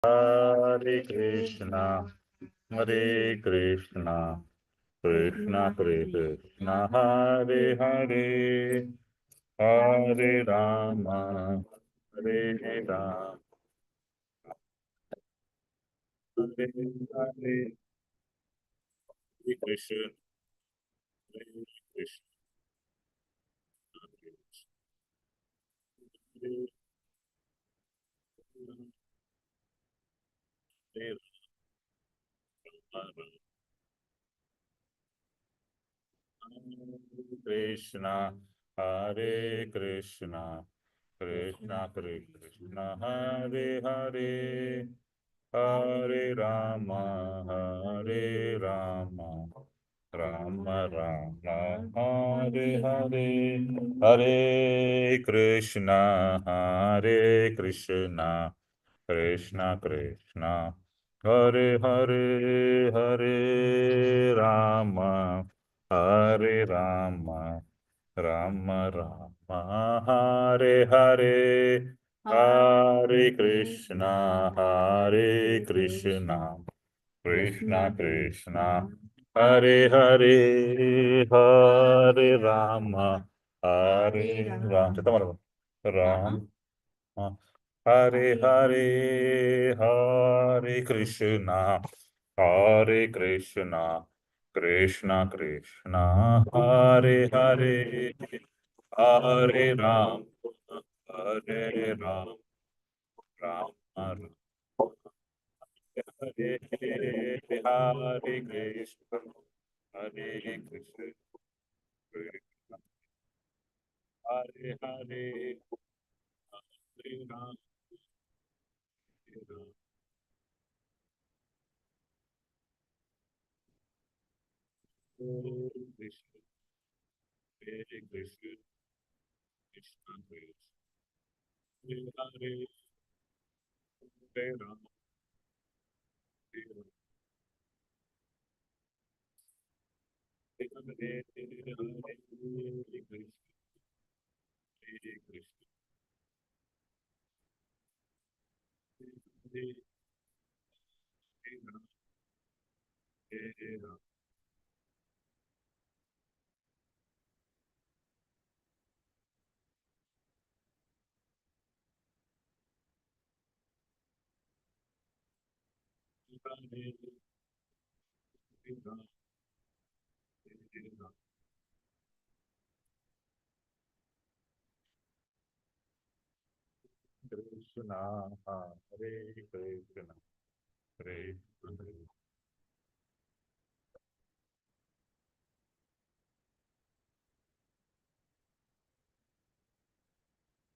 Hare Krishna, Hare Krishna, Krishna Krishna, Hare Hare, Hare Rama, Hare Rama, Hare Hare, Hare Krishna, Hare Krishna, Hare Hare Rama, Krishna, Hare Krishna, Krishna Krishna, Hare Hare, Hare Rama, Hare Rama, Rama Rama, Hare Hare, Hare Krishna, Hare Krishna, Krishna Krishna, Hare Hare, Hare Rama, Hare Rama, Rama Rama, Hare Hare, Hare Krishna, Hare Krishna, Krishna Krishna, Hare Hare, Hare Rama, Hare Rama. Kita mana? Ram. Hare Hare, Hare Krishna, Hare Krishna, Krishna Krishna, Hare Hare, Hare Ram, Hare Ram, Ram Ram, Hare Hare, Hare Krishna, Hare Krishna, Krishna, Hare Hare, Hare Ram, Hare Ram, Hare Krishna, Hare Krishna, Krishna Krishna, Hare Hare, Hare Ram, Hare Ram, Hare Hare, Hare Krishna, Hare Krishna, Hare Ram, Hare Ram, Hare Ram, Hare Ram, Krishna, Hare Krishna, Krishna, Hare Ram, Hare Krishna, Hare Krishna,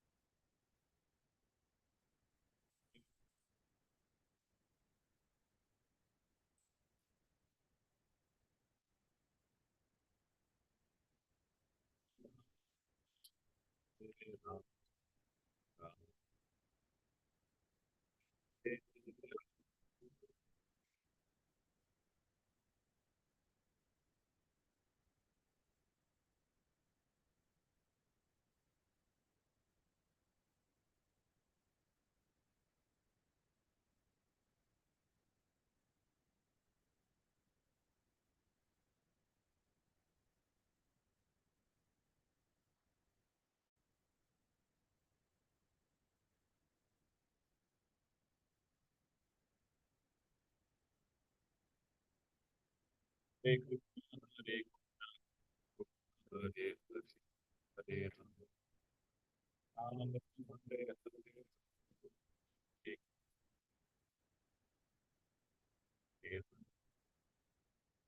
Hare Ram, Hare Hare, Hare Krishna,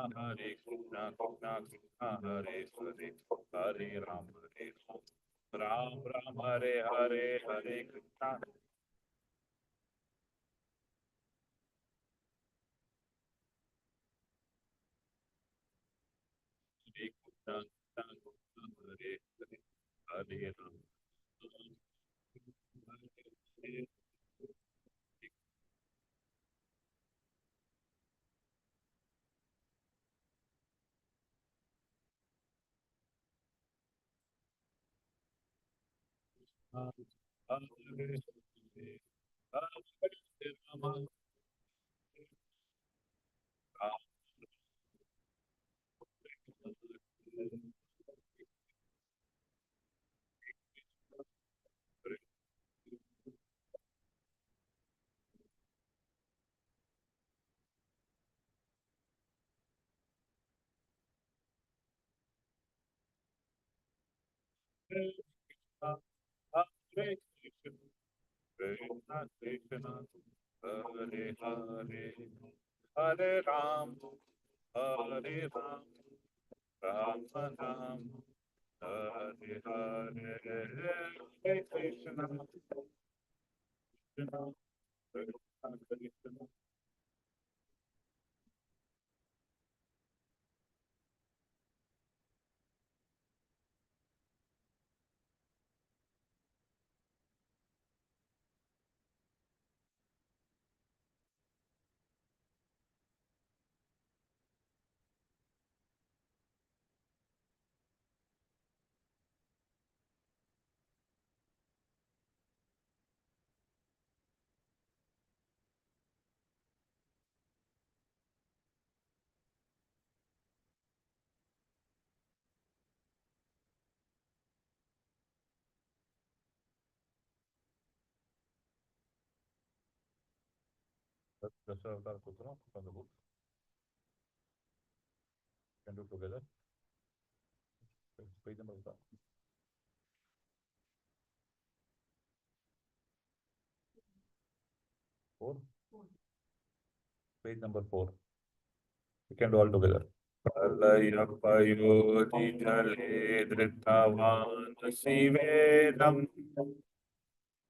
Hare Krishna, Krishna Krishna, Hare Hare, Hare Ram, Hare Ram, Ram Ram, Hare Hare, Hare Krishna, Hare Krishna, Krishna Krishna, Hare Hare, Hare Ram, Hare Hare, Hare Hare Krishna, Krishna Krishna, Hare Hare, Hare Ram, Hare Ram, Ram Ram, Hare Hare, Hare Krishna, Krishna Krishna Krishna. That's Avatar Putra from the book. Can do together. Page number 4. Page number 4. We can do all together. Pralayapayoti धृतवान् शिवेदम्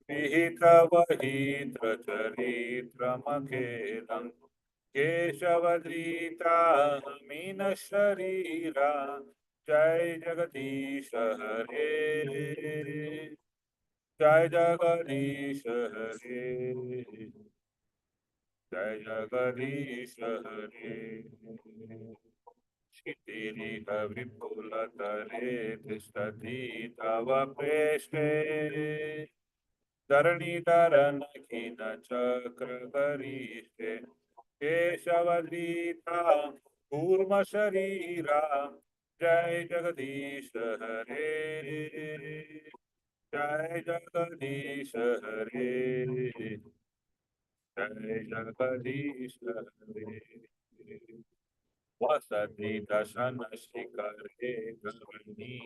विहितवहित्रचरित्रमखेदम् केशवधृता मीनशरीरा जय जगदीश हरे जय जगदीश हरे जय जगदीश हरे क्षितिरिह विपुलतरे तिष्ठति तव प्रेष्ठे धरणीधरन खिन चक्रकरीष्टे केशवधृता कूर्म शरीरा जय जगदीश हरे जय जगदीश हरे जय जगदीश हरे वसति दशन शिखरे गगनी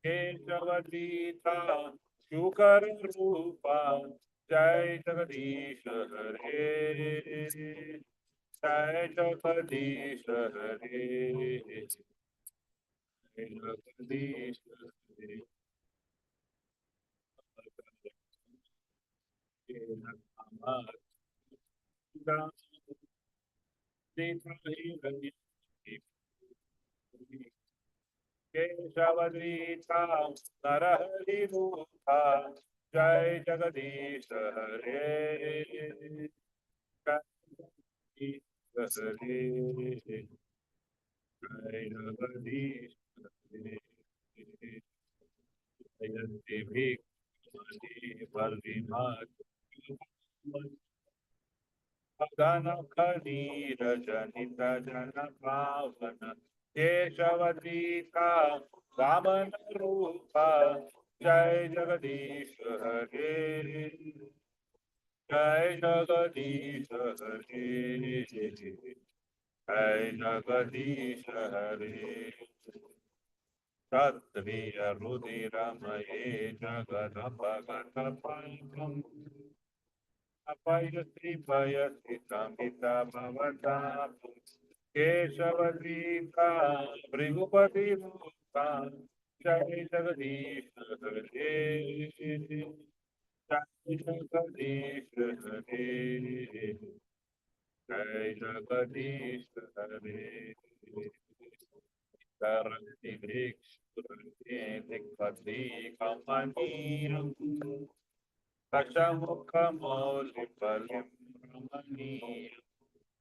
केशवदीता शुकर रूपा जय जगदीश हरे जय जगदीश हरे जय जगदीश हरे केशवदीता नरहरि रूपा जय जगदीश हरे जय जगदीश हरे जय जगदीश हरे जयन्ति भिक्खुनि वर्धिमात् गगन कलीर जनित जन पावन केशवदीता वामन रूपा जय जगदीश हरे जय जगदीश हरे जय जगदीश हरे क्षत्रिय रुधिरमये जगदपगत पात्रम् अपयश्रीभयस्थितमिता भवताम् केशवदीता भृगुपति रूपा जय जगदीश हरे जय जगदीश हरे जय जगदीश हरे करन्ति भिक्षुरते दिक्पति कमनीयम् दशमुखमौलिफलिं रमणीयम्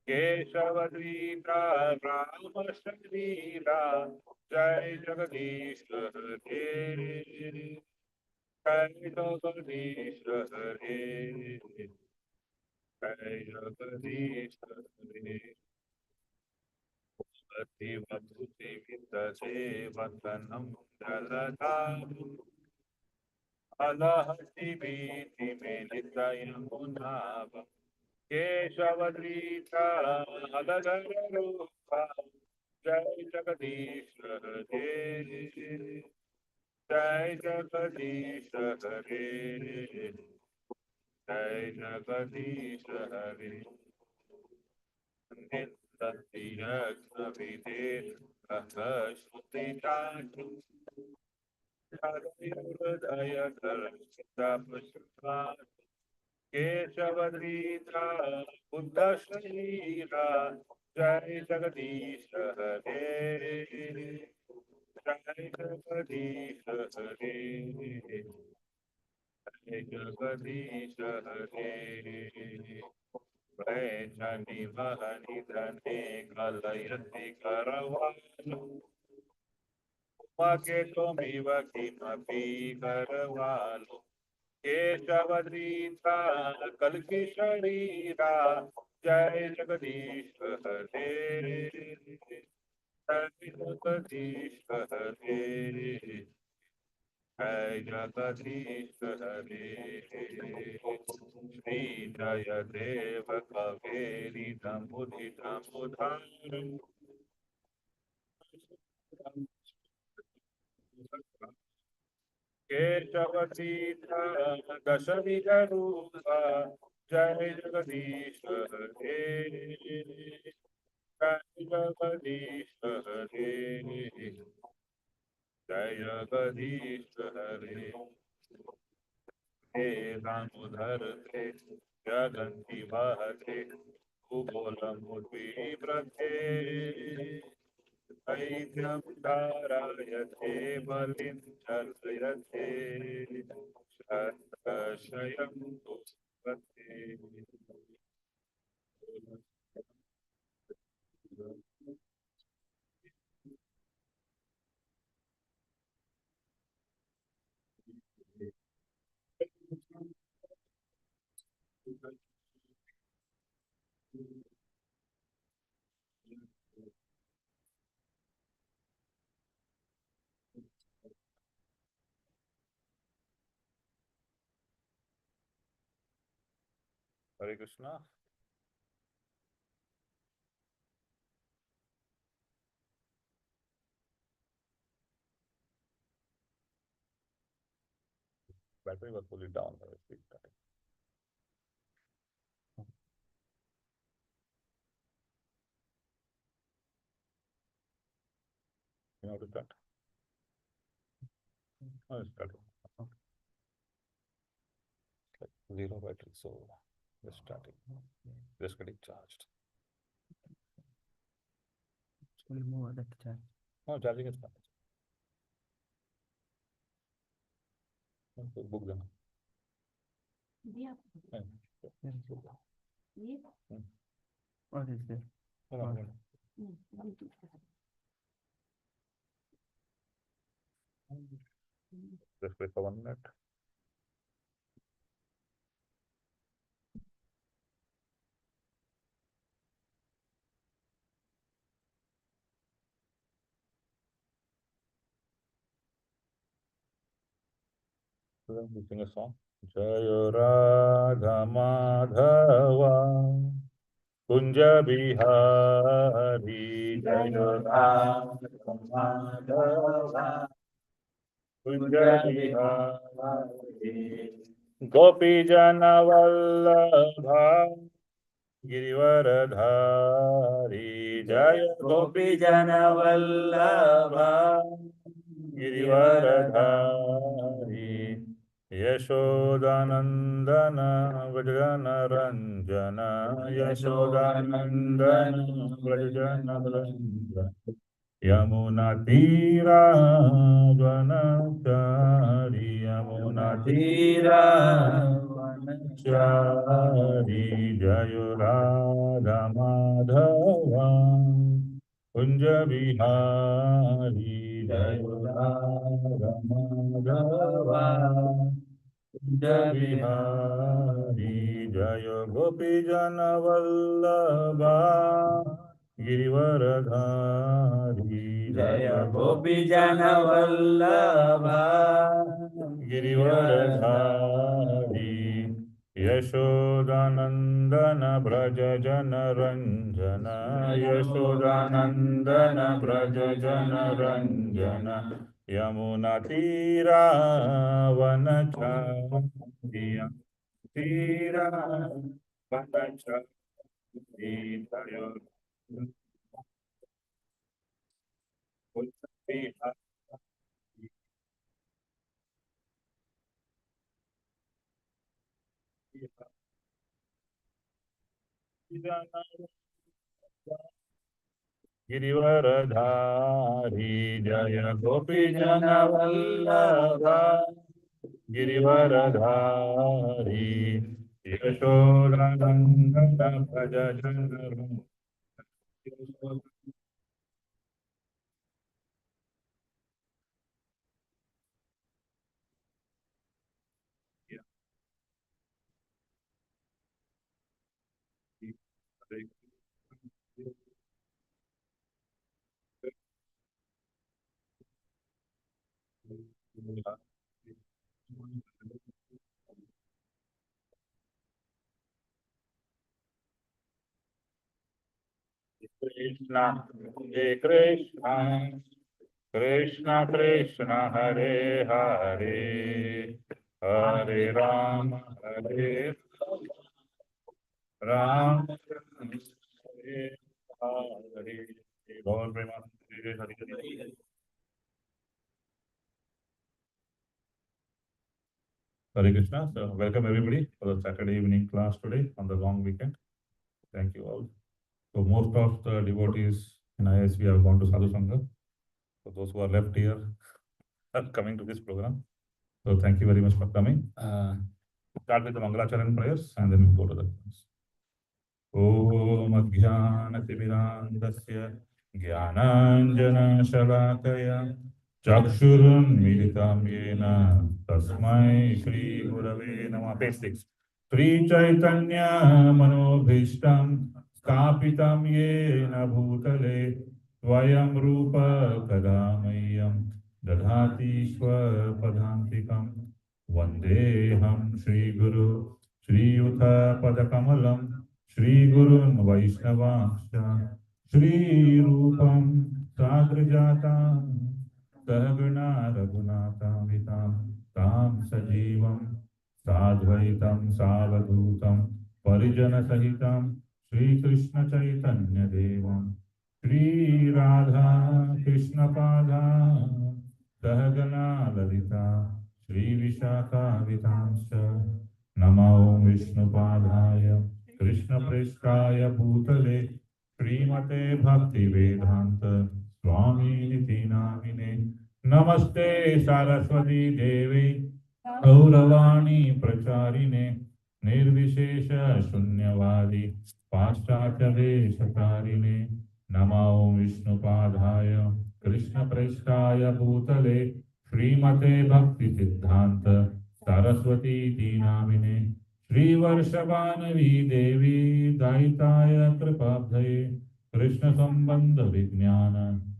केशवदीता रामशरीरा जय जगदीश हरे जय जगदीश हरे जय जगदीश हरे अतिवधुतिमितसेवतनं जलधातु अलहति भीतिमिलितयमुनाभ केशवधीश हलधर रूप जय जगदीश हरे, जय जगदीश हरे, जय जगदीश हरे। नित्यतिरक्तविदे श्रुतिचारु हृदय दर्शितपुष्पा केशवधीता बुद्ध शरीरा जय जगदीश हरे, जय जगदीश हरे, जय जगदीश हरे। वैशनि महनि धने कलयति करवाणु मगे त्वमिव किमपि करवाणु केशवधीता कल्कि शरीरा जय जगदीश हरे, जय जगदीश हरे, जय जगदीश हरे। श्री जय देव कवेरी दमुदित मुधारम केशवतीता दश विधरूपा जय जगदीश हरे, जय जगदीश हरे, जय जगदीश हरे। हे दामोदर थे जगन्ति वहते कुबोलमुद्वीव्रते ऐद्यं धारायते बलिं चर्चयते शतशयं पुष्पते। हरे Krishna. Battery was fully down. You know to start. Oh, it's starting. It's like zero battery, so just starting. Just getting charged. We'll move that charge. No, charging is fine. Book them. Yeah. Yeah. Yeah. What is there? Just wait for 1 minute. So then we sing a song. Jaya Radha Madhava Kunja Bihari Jaya Radha Madhava Kunja Bihari Gopi Jana Vallabha Girivaradhari Jaya Gopi Jana Vallabha Girivaradhari Yashodanandana Vrajana Ranjana Yashodanandana Vrajana Ranjana Yamuna Tira Vanachari Yamuna Tira Vanachari Jayo Radha Madhava Kunja Bihari Jayo Radha Madhava Kunja Bihari Jayo Gopi Jana Vallabha Girivaradhari Jaya Gopi Jana Vallabha Girivaradhari Yashodanandan Vraj जनरञ्जन Yashodanandan Vraj जनरञ्जन यमुनातीरावनचार्य Girivardhari जय गोपीजनवल्लभ गिरिवरधारी यशोदनन्दन भज जन कृष्ण हे कृष्ण कृष्ण कृष्ण हरे हरे हरे राम हरे हरे गौर Premanand Hare Hare Hare Krishna. So, welcome everybody for the Saturday evening class today on the long weekend. Thank you all. So, most of the devotees in ISV have gone to Sadhu Sangha. So, those who are left here are coming to this program. So, thank you very much for coming. Start with the Mangalacharan prayers and then we'll go to the class. ॐ अज्ञानतिमिरान्धस्य ज्ञानाञ्जनशलाकया चक्षुरुन्मीलितं येन तस्मै श्रीगुरवे नमः page 6 श्रीचैतन्यमनोभीष्टं स्थापितं येन भूतले स्वयं रूप कदा मह्यं ददाति स्वपदान्तिकं वन्देऽहं श्रीगुरु श्रीयुतपदकमलं श्रीगुरुन् वैष्णवांश्च श्रीरूपं साग्रजातां सहगणा रघुनाथान्वितां तां सजीवं साद्वैतं सावधूतं परिजनसहितं श्रीकृष्णचैतन्यदेवं श्रीराधा कृष्णपादां सहगणा ललिता श्रीविशाखान्वितांश्च नमो विष्णुपादाय कृष्णप्रेष्ठाय भूतले श्रीमते भक्तिवेदान्त स्वामिनिति नामिने नमस्ते सरस्वती देवी गौरवाणी प्रचारिणे निर्विशेष शून्यवादी पाश्चात्यदेशकारिणे नमो विष्णुपादाय कृष्णप्रेष्ठाय भूतले श्रीमते भक्तिसिद्धान्त सरस्वती नामिने श्रीवर्षभानवी देवी दायिताय कृपाब्धये कृष्ण संबंध विज्ञान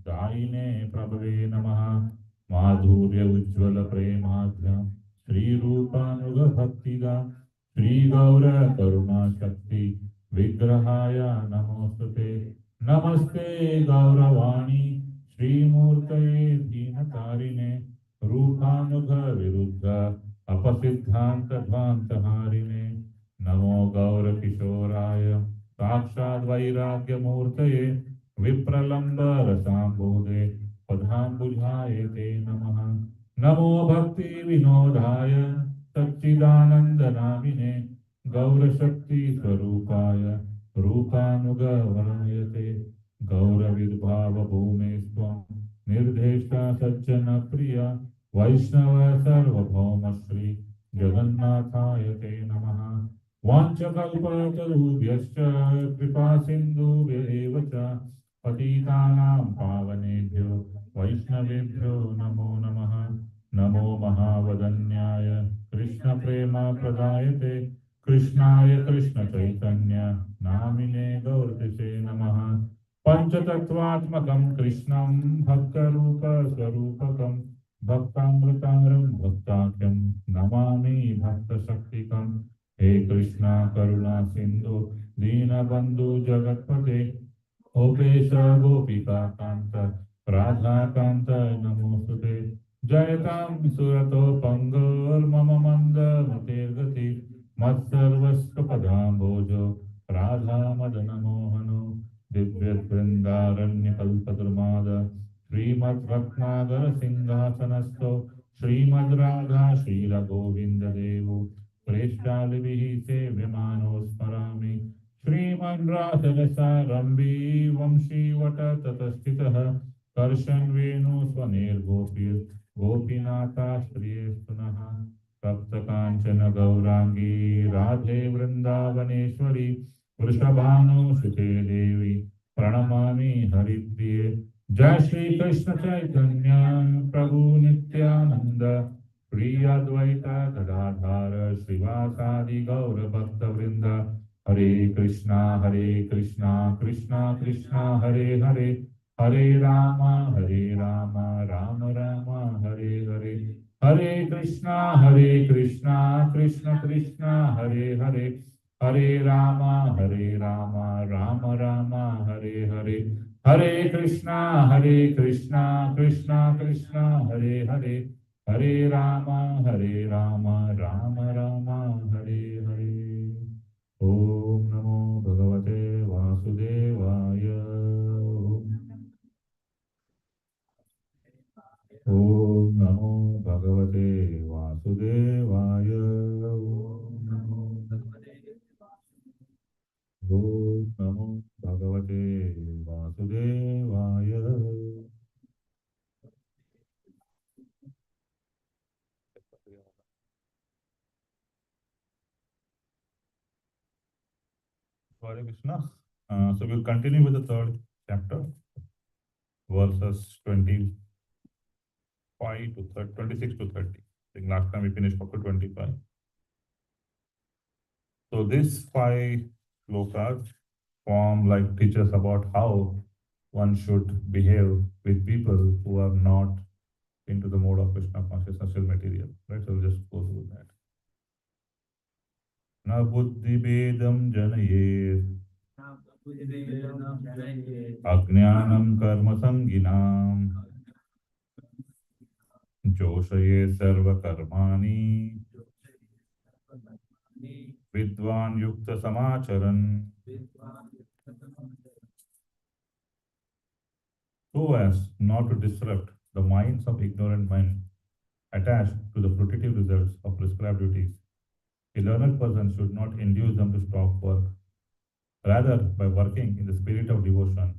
दायिने प्रभवे नमः माधुर्य उज्ज्वल प्रेमाद्य श्रीरूपानुग भक्तिदा श्री गौर करुणा शक्ति विग्रहाय नमोस्तुते नमस्ते गौरवाणी श्रीमूर्तये दीनतारिणे रूपानुग विरुद्ध अपसिद्धांत ध्वांतहारिणे नमो गौर किशोराय साक्षात् वैराग्य मूर्तये विप्रलंब रसाम्बोधे पदाम्बुजाय ते नमः नमो भक्ति विनोदाय सच्चिदानंद नामिने गौर शक्ति स्वरूपाय रूपानुगवर्णय ते गौर विर्भाव भूमे स्वं निर्देष्टा सज्जन प्रिया वैष्णव सर्वभौम श्री जगन्नाथाय ते नमः वाञ्छकल्पतरुभ्यश्च कृपा सिन्धुभ्येव च पतितानां पावनेभ्यो वैष्णवेभ्यो नमो नमः नमो महावदन्याय कृष्ण प्रेम प्रदायते कृष्णाय कृष्ण चैतन्य नामिने गौरतिसे नमः पंचतत्वात्मकं कृष्णं भक्तरूप स्वरूपकं भक्तामृतारं भक्ताख्यं Namami भक्तशक्तिकं He Krishna Karuna Sindhu Deenabandhu Jagatpate Gopesha Gopika Kanta Radha Kanta Namostute Jayatam Surato Pangur Mama Manda Matirgati Matsarvaskapadam Bojo Radha Madana Mohano Divyat Vrindaranya Kalpadurmada Srimad Ratnagara Singhasanasto Srimad Radha Srila Govinda Devu Preshalivihi Sevyamano Smarami Shriman Radharasarambi Vamshi Vata Tatastitaha Karshan Venu Swanir Gopir Gopinata Shriye Sunaha Sapta Kanchana Gaurangi Radhe Vrindavaneshwari Vrishabhanu Sute Devi Pranamami Haripriye Jai Shri Krishna Chaitanya Prabhu Nityananda Priya Dvaita Gadadhara Srivasadi Gaura Bhakta Vrinda Hare Krishna, Krishna Krishna, Hare Hare, Hare Rama, Rama Rama, Hare Hare, Hare Krishna, Krishna Krishna, Hare Hare, Hare Rama, Rama Rama, Hare Hare, Hare Krishna, Krishna Krishna, Hare Hare, Hare Rama, Rama Rama, Hare Hare. Om Namo Bhagavate Vasudevaya. Om Namo Bhagavate Vasudevaya. Om Namo Bhagavate Vasudevaya. Hare Krishna. So we'll continue with the third chapter, verses 25 to 30, 26 to 30. I think last time we finished up to 25. So these five slokas form like teachers about how one should behave with people who are not into the mode of Krishna consciousness still material. Right? So we'll just go through that. Na buddhi bedam janayet ajnanam karma sanginam joshaye sarva karmani vidvan yukta samacharan so as not to disrupt the minds of ignorant men attached to the fruitive results of prescribed duties. A learned person should not induce them to stop work. Rather, by working in the spirit of devotion,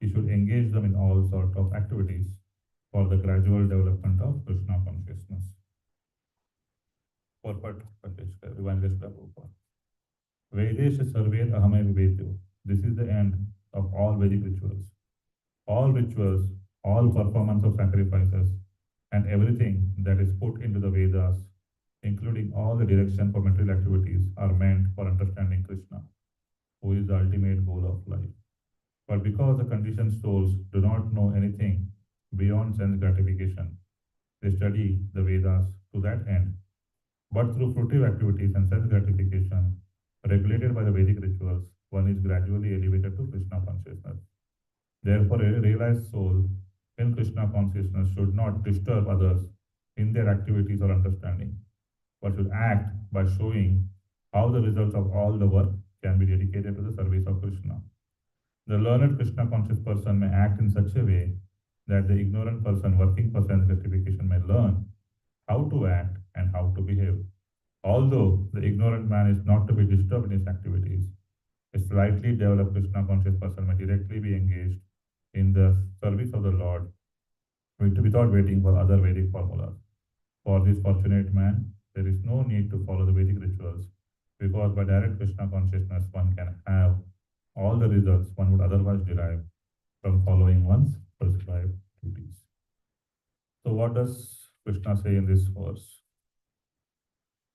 he should engage them in all sorts of activities for the gradual development of Krishna consciousness. Purport, Evangelist Prabhupada. Vedesha Sarved Ahame Vivedyo. This is the end of all Vedic rituals. All rituals, all performance of sacrifices, and everything that is put into the Vedas, including all the direction for material activities, are meant for understanding Krishna, who is the ultimate goal of life. But because the conditioned souls do not know anything beyond sense gratification, they study the Vedas to that end. But through fruitive activities and sense gratification, regulated by the Vedic rituals, one is gradually elevated to Krishna consciousness. Therefore, a realized soul in Krishna consciousness should not disturb others in their activities or understanding, but should act by showing how the results of all the work can be dedicated to the service of Krishna. The learned Krishna conscious person may act in such a way that the ignorant person working for sense gratification may learn how to act and how to behave. Although the ignorant man is not to be disturbed in his activities, a slightly developed Krishna conscious person may directly be engaged in the service of the Lord without waiting for other Vedic formulas. For this fortunate man, there is no need to follow the Vedic rituals because by direct Krishna consciousness one can have all the results one would otherwise derive from following one's prescribed duties. So what does Krishna say in this verse?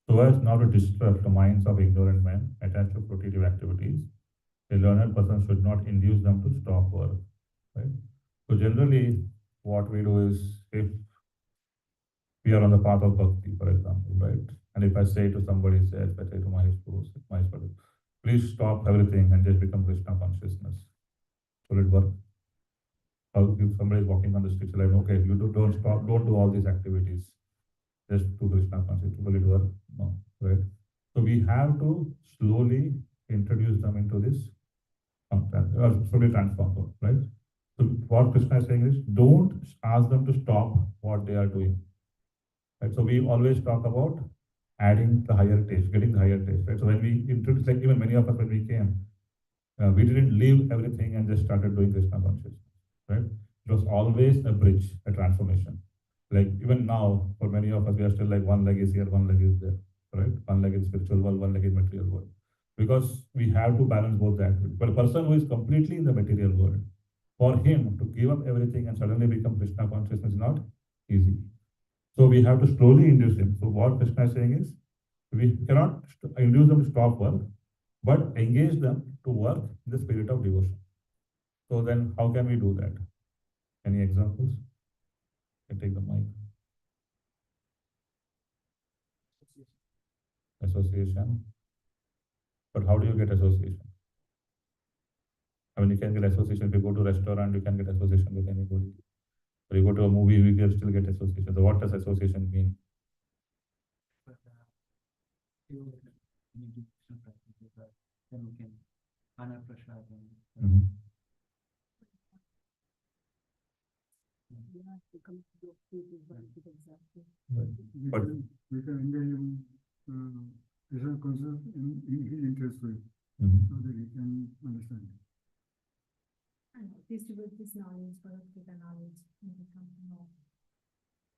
So as not to distract the minds of ignorant men attached to fruitive activities, a learned person should not induce them to stop work. Right? So generally, what we do is if we are on the path of bhakti, for example, right, And if I say to somebody, say, if I say to my schools, my students, please stop everything and just become Krishna consciousness. Will it work? Or if somebody is walking on the street, like, okay, you don't stop, don't do all these activities, just do Krishna consciousness. Will it work? No, right? So we have to slowly introduce them into this, slowly transform them, right? So what Krishna is saying is, don't ask them to stop what they are doing. Right? So we always talk about adding the higher taste, getting the higher taste. Right? So when we introduced, like even many of us when we came, we didn't leave everything and just started doing Krishna consciousness. Right? It was always a bridge, a transformation. Like even now, for many of us, we are still like one leg is here, one leg is there. Right? One leg is spiritual world, one leg is material world. Because we have to balance both the activities. But a person who is completely in the material world, for him to give up everything and suddenly become Krishna consciousness is not easy. So we have to slowly induce him. So what Krishna is saying is, we cannot induce them to stop work, but engage them to work in the spirit of devotion. So then how can we do that? Any examples? I take the mic. Association. But how do you get association? I mean, you can get association. If you go to a restaurant, you can get association with anybody. Or you go to a movie, you can still get association. So what does association mean? Then we can honor prasad. Mhm. But we can engage him special concept in his interest way, Mhm. so that he can understand. And distribute this knowledge, Bhagavad Gita knowledge, and become more.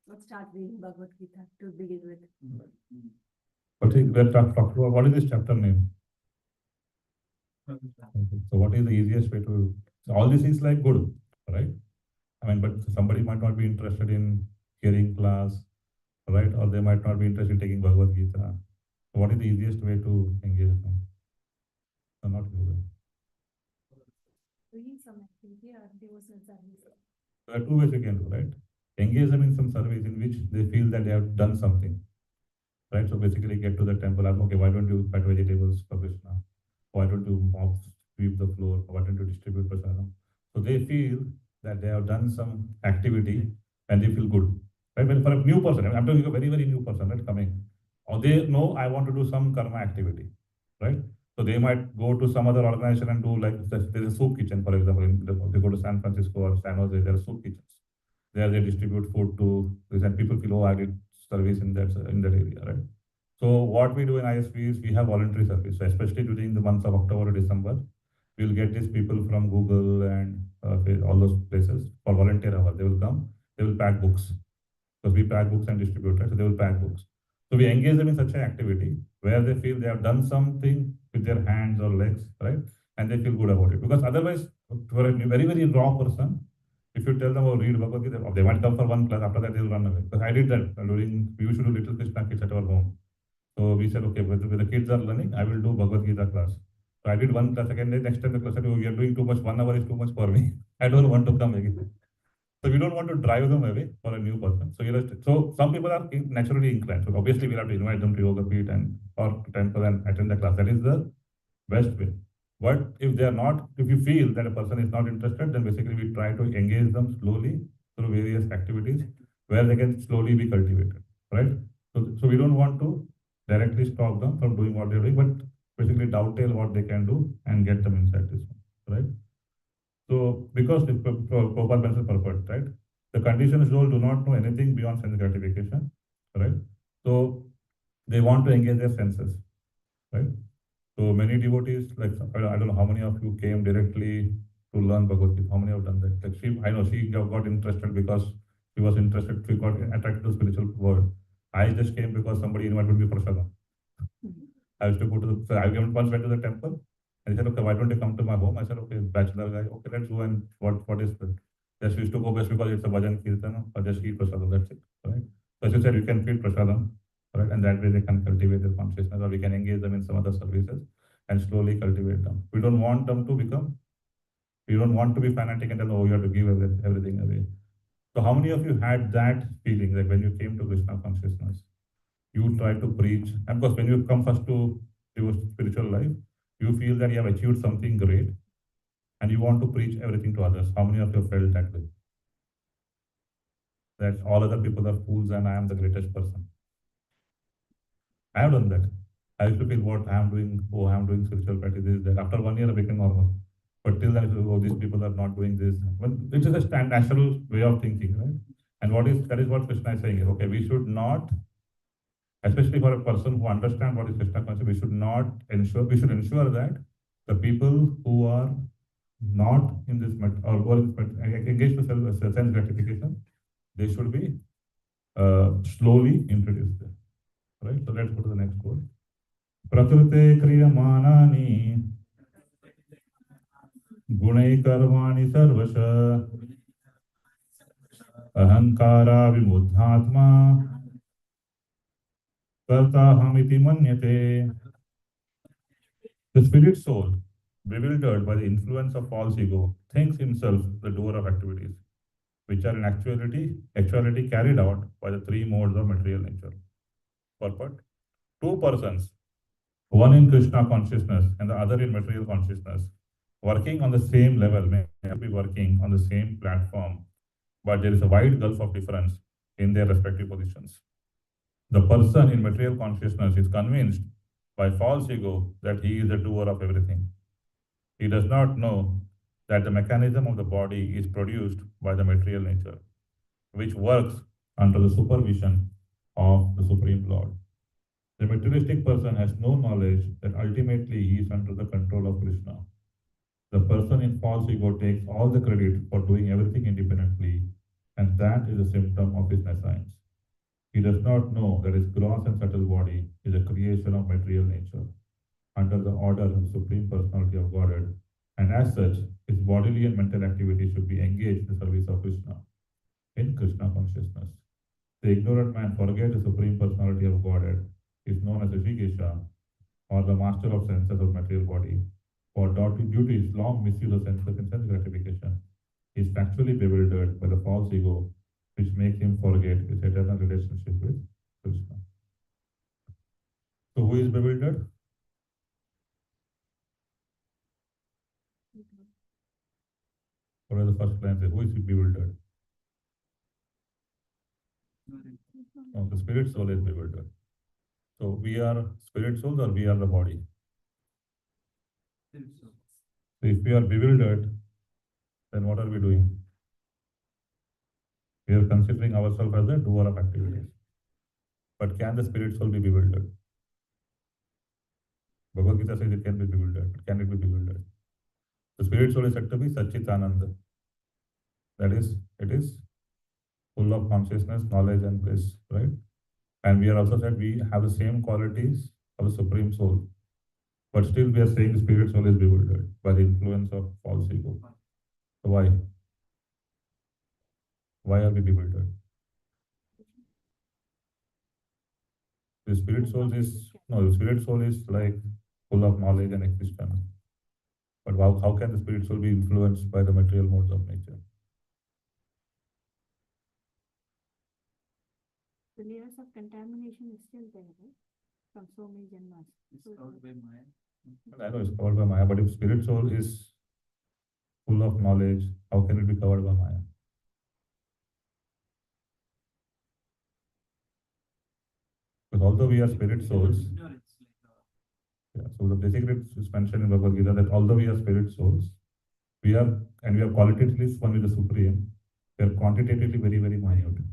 Let's start reading Bhagavad Gita to begin with. But we're talking about what is this chapter name? Okay. So what is the easiest way to? So all this is like good, right? I mean, but somebody might not be interested in hearing class, right? Or they might not be interested in taking Bhagavad Gita. So what is the easiest way to engage them? So not good. Doing some activity or devotional service. There are two ways you can do, right? Engage them in some service in which they feel that they have done something, right? So basically get to the temple, ask, okay, why don't you cut vegetables for Krishna? Why don't you mop, sweep the floor? Why don't you distribute prasadam? So they feel that they have done some activity and they feel good. Right? When for a new person, I'm talking a very, very new person, right, coming, or they know I want to do some karma activity, right? So they might go to some other organization and do like there's a soup kitchen, for example. They go to San Francisco or San Jose, there are soup kitchens. There they distribute food to and people feel, oh, I did service in that area, right? So what we do in ISP is we have voluntary service. So especially during the months of October or December, we'll get these people from Google and all those places for volunteer hour. They will come, they will pack books because we pack books and distribute, right? So they will pack books. So we engage them in such an activity where they feel they have done something with their hands or legs, right? And they feel good about it. Because otherwise, for a very, very raw person, if you tell them, oh, read Bhagavad Gita, they might come for one class, after that they'll run away. Because I did that during, we used to do Little Krishna kids at our home. So we said, okay, when the kids are learning, I will do Bhagavad Gita class. So I did one class, second day, next time the class said, oh, you are doing too much, 1 hour is too much for me. I don't want to come again. So we don't want to drive them away for a new person. So so some people are naturally inclined. So obviously we'll have to invite them to yoga feet and or temple and attend the class. That is the best way. But if they are not, if you feel that a person is not interested, then basically we try to engage them slowly through various activities where they can slowly be cultivated, right? So we don't want to directly stop them from doing what they're doing, but basically dovetail what they can do and get them inside this one, right? So because the Prabhupada mentioned purpose, right? The conditioned soul do not know anything beyond sense gratification, right? So they want to engage their senses, right? So many devotees, like I don't know how many of you came directly to learn Bhagavad Gita. How many have done that? Like I know she got interested because she was interested. She got attracted to spiritual world. I just came because somebody invited me for Shraddha. I used to go to the. So I once went to the temple and he said, okay, why don't you come to my home? I said, okay, bachelor guy. Okay, let's go and what is that? Just we used to go just because it's a bhajan kirtan or just eat prasadam. That's it, right? So as you said, you can feed prasadam, right? And that way they can cultivate their consciousness, or we can engage them in some other services and slowly cultivate them. We don't want them to become. We don't want to be fanatic and tell, oh, you have to give everything away. So how many of you had that feeling like when you came to Krishna consciousness? You try to preach, and because when you come first to your spiritual life, you feel that you have achieved something great, and you want to preach everything to others. How many of you have felt that way? That all other people are fools and I am the greatest person. I have done that. I used to feel what I am doing, oh, I am doing spiritual practice, this, that. After 1 year, I became normal. But till then, I used to, oh, these people are not doing this. Well, it is a natural way of thinking, right? And that is what Krishna is saying. Okay, we should not, especially for a person who understands what is Krishna consciousness, we should ensure that the people who are not in this or who are engaged to sense gratification, they should be slowly introduced there. Right? So let's go to the next quote. प्रकृते क्रियमाणानि गुणै कर्माणि सर्वश अहंकारा विमुद्धात्मा कर्ताहमिति मन्यते. The spirit soul, bewildered by the influence of false ego, thinks himself the doer of activities, which are in actuality carried out by the three modes of material nature. Purport: two persons, one in Krishna consciousness and the other in material consciousness, working on the same level, may be working on the same platform, but there is a wide gulf of difference in their respective positions. The person in material consciousness is convinced by false ego that he is the doer of everything. He does not know that the mechanism of the body is produced by the material nature, which works under the supervision of the Supreme Lord. The materialistic person has no knowledge that ultimately he is under the control of Krishna. The person in false ego takes all the credit for doing everything independently, and that is a symptom of his nescience. He does not know that his gross and subtle body is a creation of material nature, under the order of the Supreme Personality of Godhead, and as such, his bodily and mental activity should be engaged in the service of Krishna, in Krishna consciousness. The ignorant man forgets the Supreme Personality of Godhead, is known as Rishikesha, or the master of senses of material body, for due to his long misuse of senses and sense gratification. He is factually bewildered by the false ego, which makes him forget his eternal relationship with Krishna. So who is bewildered? What are the first lines? Who is bewildered? No, the spirit soul is bewildered. So we are spirit souls or we are the body? So if we are bewildered, then what are we doing? We are considering ourselves as the doer of activities. But can the spirit soul be bewildered? Bhagavad Gita says it can be bewildered. Can it be bewildered? The spirit soul is said to be Satchitananda. That is, it is full of consciousness, knowledge, and bliss, right? And we are also said we have the same qualities of the Supreme Soul. But still we are saying the spirit soul is bewildered by the influence of false ego. So why? Why are we bewildered? The spirit soul is like full of knowledge and existence. But how can the spirit soul be influenced by the material modes of nature? The layers of contamination is still there, right? From so many janmas. It's covered by Maya. I know it's covered by Maya, but if spirit soul is full of knowledge, how can it be covered by Maya? Because although we are spirit souls, so the basically it's mentioned in Bhagavad Gita that although we are spirit souls, we are qualitatively one with the Supreme, we are quantitatively very, very minute.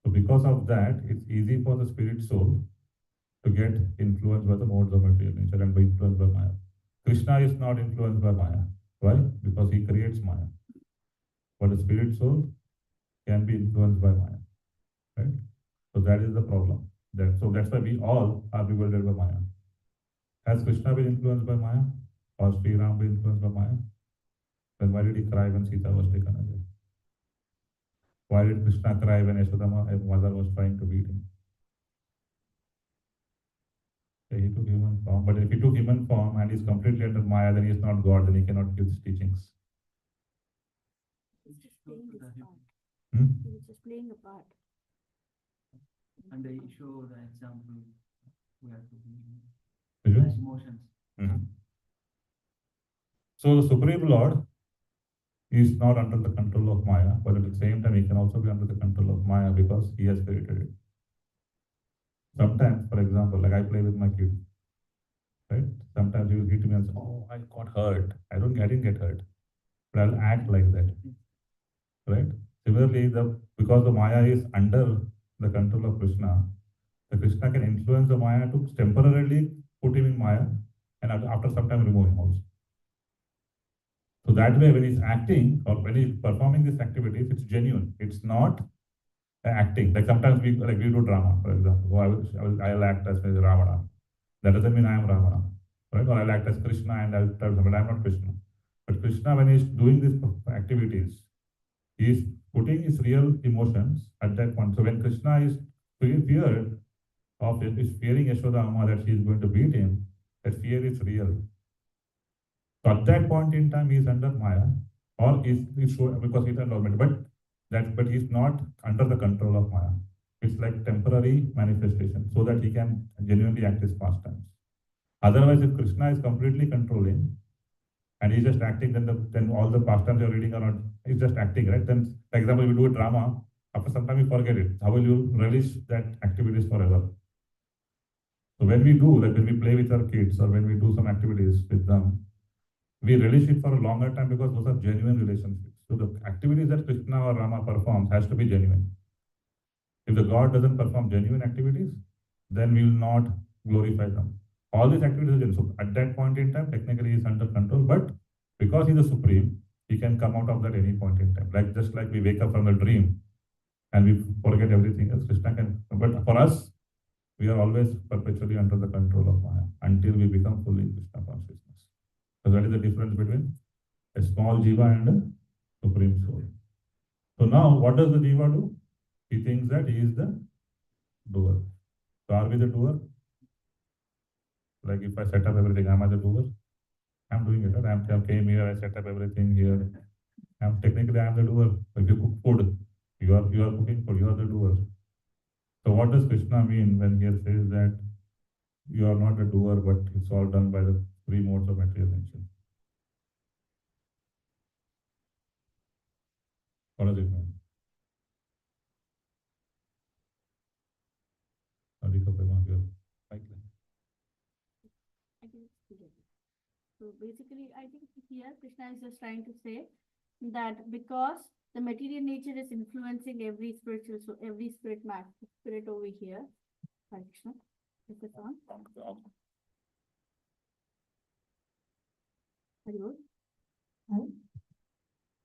So because of that, it's easy for the spirit soul to get influenced by the modes of material nature and be influenced by Maya. Krishna is not influenced by Maya. Why? Because he creates Maya. But the spirit soul can be influenced by Maya. Right? So that is the problem. So that's why we all are bewildered by Maya. Has Krishna been influenced by Maya? Or Sri Ram been influenced by Maya? Then why did he cry when Sita was taken away? Why did Krishna cry when Yashodama, his mother, was trying to beat him? He took human form, but if he took human form and is completely under Maya, then he is not God, then he cannot give his teachings. He's just playing his part. Hmm? He was just playing a part. And they show the example we have to be Visuals? emotions. Mhm. So the Supreme Lord is not under the control of Maya, but at the same time, he can also be under the control of Maya because he has created it. Sometimes, for example, like I play with my kids, right? Sometimes you hit me and say, "Oh, I got hurt." I didn't get hurt, but I'll act like that, right? Similarly, because the Maya is under the control of Krishna, the Krishna can influence the Maya to temporarily put him in Maya, and after some time remove him also. So that way, when he's acting or when he's performing these activities, it's genuine. It's not acting. Like sometimes we do drama, for example. Oh, I'll act as Ravana. That doesn't mean I am Ravana, right? Or I'll act as Krishna and I'll tell them, but I'm not Krishna. But Krishna, when he's doing these activities, he's putting his real emotions at that point. So when Krishna is feared of it, is fearing Yashoda Amma that she is going to beat him, that fear is real. So at that point in time, he is under Maya, or is so because he's enrollment, but he's not under the control of Maya. It's like temporary manifestation, so that he can genuinely act his pastimes. Otherwise, if Krishna is completely controlling and he's just acting, then all the pastimes you're reading are not, he's just acting, right? Then, for example, you do a drama, after some time you forget it. How will you relish that activities forever? So when we do, like when we play with our kids or when we do some activities with them, we relish it for a longer time because those are genuine relationships. So the activities that Krishna or Rama performs has to be genuine. If the God doesn't perform genuine activities, then we will not glorify them. All these activities are genuine. So at that point in time, technically he is under control, but because he is the supreme, he can come out of that any point in time. Like just like we wake up from a dream and we forget everything else, Krishna can. But for us, we are always perpetually under the control of Maya until we become fully Krishna consciousness. So that is the difference between a small jiva and a supreme soul. So now, what does the jiva do? He thinks that he is the doer. So are we the doer? Like if I set up everything, am I the doer? I'm doing it. Right? I came here, I set up everything here. Technically I'm the doer. If you cook food, you are cooking food, you are the doer. So what does Krishna mean when he says that you are not a doer, but it's all done by the three modes of material nature? What does it mean? Adhika Prema, your mic line. I can get it. So basically, I think here Krishna is just trying to say that because the material nature is influencing every spiritual, so every spirit over here. Hare Krishna. Is it on? Very good. Right.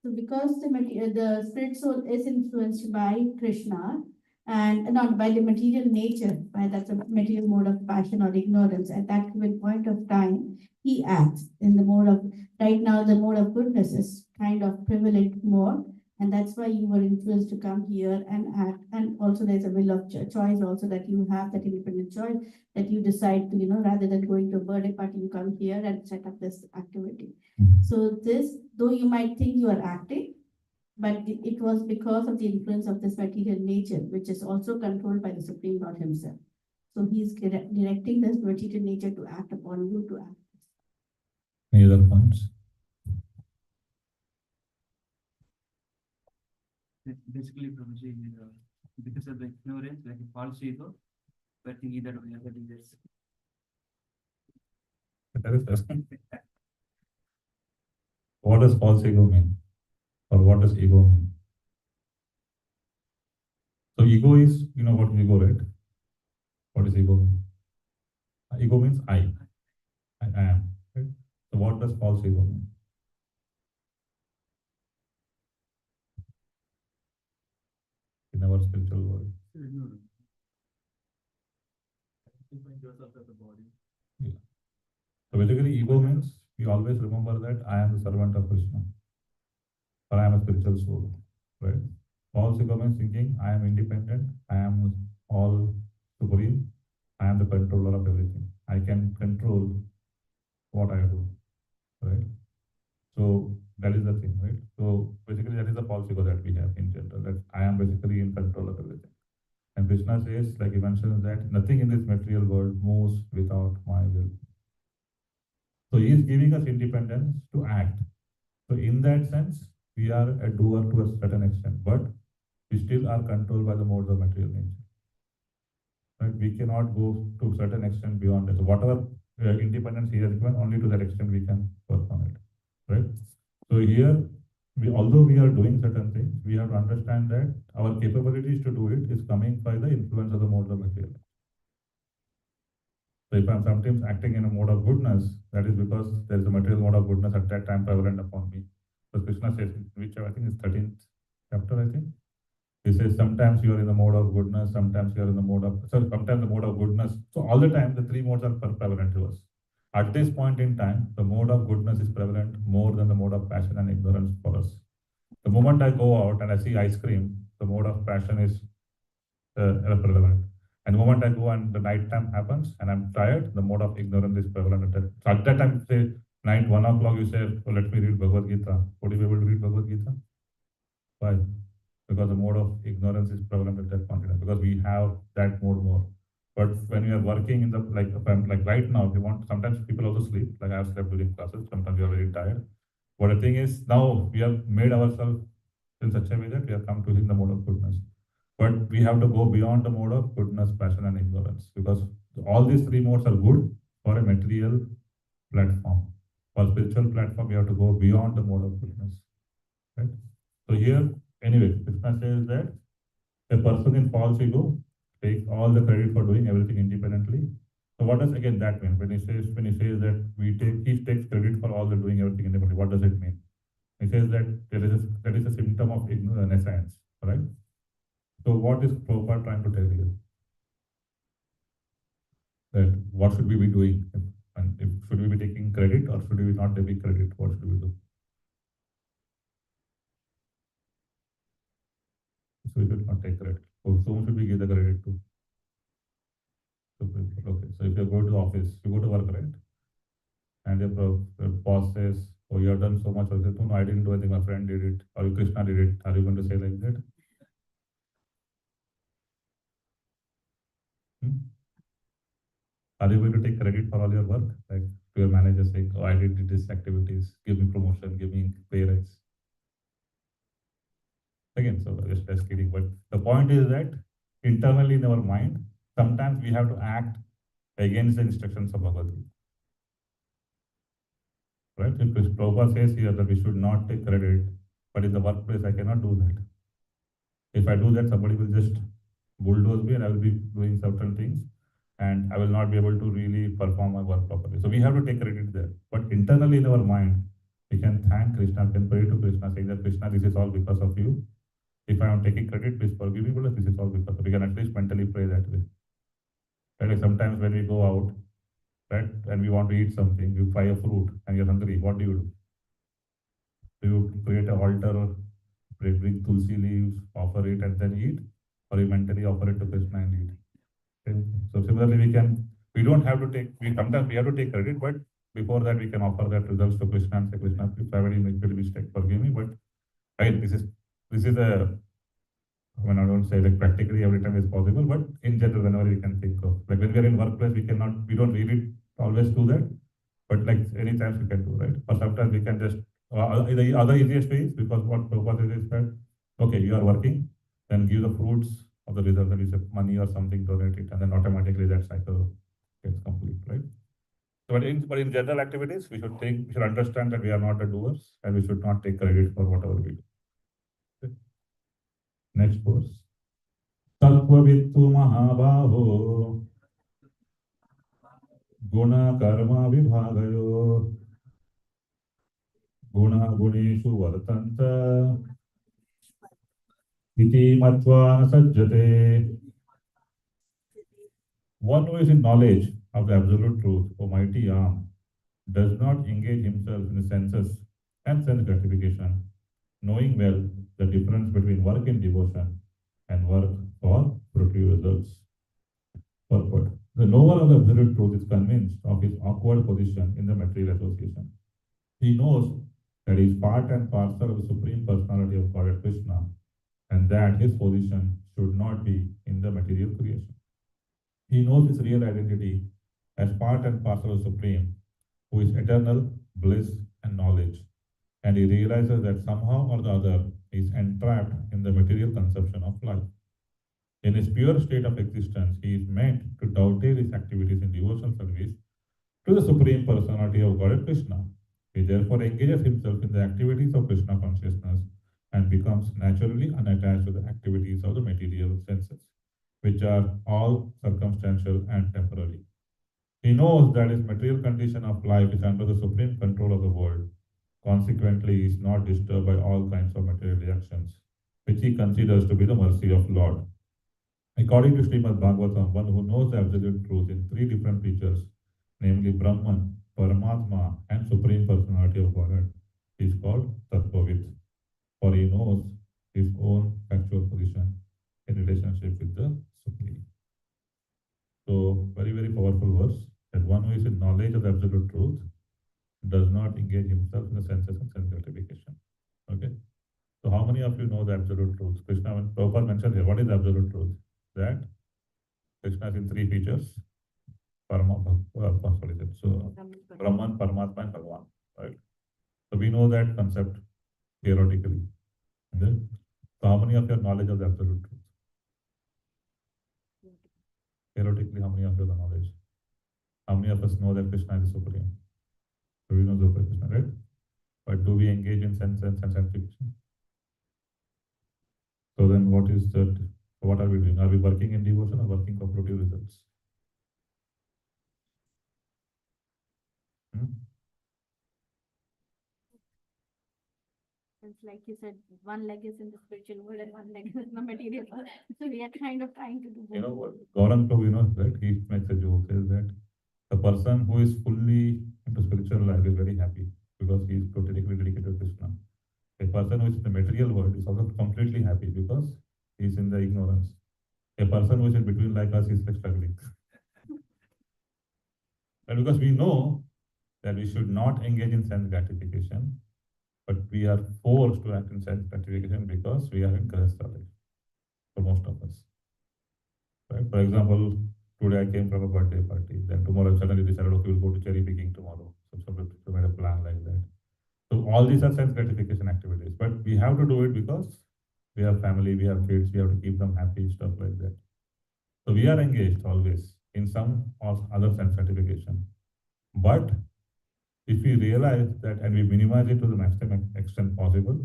So because the spirit soul is influenced by Krishna and not by the material nature, by that's a material mode of passion or ignorance, at that given point of time, he acts in the mode of, right now, the mode of goodness is kind of prevalent more. And that's why you were influenced to come here and act. And also there's a will of choice also that you have, that independent choice that you decide to, rather than going to a birthday party, you come here and set up this activity. So this, though you might think you are acting, but it was because of the influence of this material nature, which is also controlled by the Supreme Lord himself. So he's directing this material nature to act upon you to act. Any other points? Basically, Prabhuji, because of the ignorance, like a false ego, we're thinking that we are the leaders. What does false ego mean? Or what does ego mean? So ego is, you know what is ego, right? What is ego mean? Ego means I am. Right? So what does false ego mean? In our spiritual world. Ignorance. Yeah. So basically ego means you always remember that I am the servant of Krishna. Or I am a spiritual soul. Right? False ego means thinking I am independent, I am all supreme, I am the controller of everything. I can control what I do. Right? So that is the thing, right? So basically that is the false ego that we have in general, that I am basically in control of everything. And Krishna says, like he mentions that nothing in this material world moves without my will. So he is giving us independence to act. So in that sense, we are a doer to a certain extent, but we still are controlled by the modes of material nature. Right? We cannot go to a certain extent beyond it. So whatever independence he has given, only to that extent we can work on it. Right? So here, although we are doing certain things, we have to understand that our capabilities to do it is coming by the influence of the modes of material. So if I'm sometimes acting in a mode of goodness, that is because there is a material mode of goodness at that time prevalent upon me. So Krishna says, which I think is 13th chapter, I think. He says sometimes you are in the mode of goodness, sometimes you are in the mode of, sometimes the mode of goodness. So all the time the three modes are prevalent to us. At this point in time, the mode of goodness is prevalent more than the mode of passion and ignorance for us. The moment I go out and I see ice cream, the mode of passion is irrelevant. And the moment I go and the night time happens and I'm tired, the mode of ignorance is prevalent. So at that time, say night 1 o'clock, you say, oh, let me read Bhagavad Gita. Would you be able to read Bhagavad Gita? Why? Because the mode of ignorance is prevalent at that point in time, because we have that mode more. But when we are working in the, like right now, if you want, sometimes people also sleep, like I have slept during classes, sometimes we are very tired. But the thing is, now we have made ourselves in such a way that we have come to in the mode of goodness. But we have to go beyond the mode of goodness, passion, and ignorance, because all these three modes are good for a material platform. For spiritual platform, we have to go beyond the mode of goodness. Right? So here, anyway, Krishna says that a person in false ego takes all the credit for doing everything independently. So what does again that mean? When he says that he takes credit for all the doing everything independently, what does it mean? He says that that is a symptom of ignorance, right? So what is Prabhupada trying to tell you? That what should we be doing? Should we be taking credit or should we not take credit? What should we do? So we should not take credit. So whom should we give the credit to? Okay, so if you go to the office, you go to work, right? And the boss says, oh, you have done so much. Or say, no, I didn't do anything, my friend did it, or Krishna did it. Are you going to say like that? Are you going to take credit for all your work? Like to your manager saying, oh, I did these activities, give me promotion, give me pay raise. Again, so just kidding. But the point is that internally in our mind, sometimes we have to act against the instructions of Bhagavad Gita. Right? If Prabhupada says here that we should not take credit, but in the workplace I cannot do that. If I do that, somebody will just bulldoze me and I will be doing certain things and I will not be able to really perform my work properly. So we have to take credit there. But internally in our mind, we can thank Krishna, we can pray to Krishna, saying that Krishna, this is all because of you. If I am taking credit, please forgive me, but this is all because of you. We can at least mentally pray that way. Right? Like sometimes when we go out, right, and we want to eat something, you buy a fruit and you're hungry, what do? Do you create an altar, bring tulsi leaves, offer it and then eat? Or you mentally offer it to Krishna and eat? Okay. So similarly, sometimes we have to take credit, but before that we can offer that results to Krishna and say, Krishna, if I have any mistake, forgive me. But again, this is a, I don't say like practically every time is possible, but in general, whenever we can think of, like when we are in workplace, we don't really always do that, but like any times we can do, right? Or sometimes we can just, the other easiest way is because what Prabhupada is that, okay, you are working, then give the fruits of the result, that is money or something, donate it, and then automatically that cycle gets complete, right? So, but in general activities, we should understand that we are not the doers and we should not take credit for whatever we do. Okay. Next verse. Tattvavittu mahabaho guna karma vibhagayo guna guneshu vartanta iti matva sajjate. One who is in knowledge of the absolute truth, O mighty arm, does not engage himself in the senses and sense gratification, knowing well the difference between work in devotion and work for fruitive results. Purport. The knower of the absolute truth is convinced of his awkward position in the material association. He knows that he is part and parcel of the Supreme Personality of Godhead Krishna, and that his position should not be in the material creation. He knows his real identity as part and parcel of Supreme, who is eternal, bliss, and knowledge. And he realizes that somehow or the other he is entrapped in the material conception of life. In his pure state of existence, he is meant to dovetail his activities in devotional service to the Supreme Personality of Godhead Krishna. He therefore engages himself in the activities of Krishna consciousness and becomes naturally unattached to the activities of the material senses, which are all circumstantial and temporary. He knows that his material condition of life is under the supreme control of the world. Consequently, he is not disturbed by all kinds of material reactions, which he considers to be the mercy of Lord. According to Srimad Bhagavatam, one who knows the absolute truth in three different features, namely Brahman, Paramatma, and Supreme Personality of Godhead, is called Tattvavit, for he knows his own factual position in relationship with the Supreme. So, very, very powerful verse that one who is in knowledge of the absolute truth does not engage himself in the senses and sense gratification. Okay. So, how many of you know the absolute truth? Krishna, when Prabhupada mentioned here, what is the absolute truth? That Krishna is in three features. What is it? So, Brahman, Paramatma, and Bhagavan. Right. So, we know that concept theoretically. Okay? So, how many of you have knowledge of the absolute truth? Theoretically, how many of you have the knowledge? How many of us know that Krishna is the Supreme? So we know the Krishna, right? But do we engage in sense and sensification? So then what is that? What are we doing? Are we working in devotion or working for fruitive results? It's like you said, one leg is in the spiritual world and one leg is in the material world. So we are kind of trying to do both. You know what? Gaurang Prabhu, you know, right? He makes a joke, says that the person who is fully into spiritual life is very happy because he is totally dedicated to Krishna. A person who is in the material world is also completely happy because he is in the ignorance. A person who is in between like us is like struggling. And because we know that we should not engage in sense gratification, but we are forced to act in sense gratification because we are in Grihastha life, for most of us. Right? For example, today I came from a birthday party, then tomorrow I suddenly decided, okay, we'll go to cherry picking tomorrow. So some people made a plan like that. So all these are sense gratification activities, but we have to do it because we have family, we have kids, we have to keep them happy, stuff like that. So we are engaged always in some or other sense gratification. But if we realize that and we minimize it to the maximum extent possible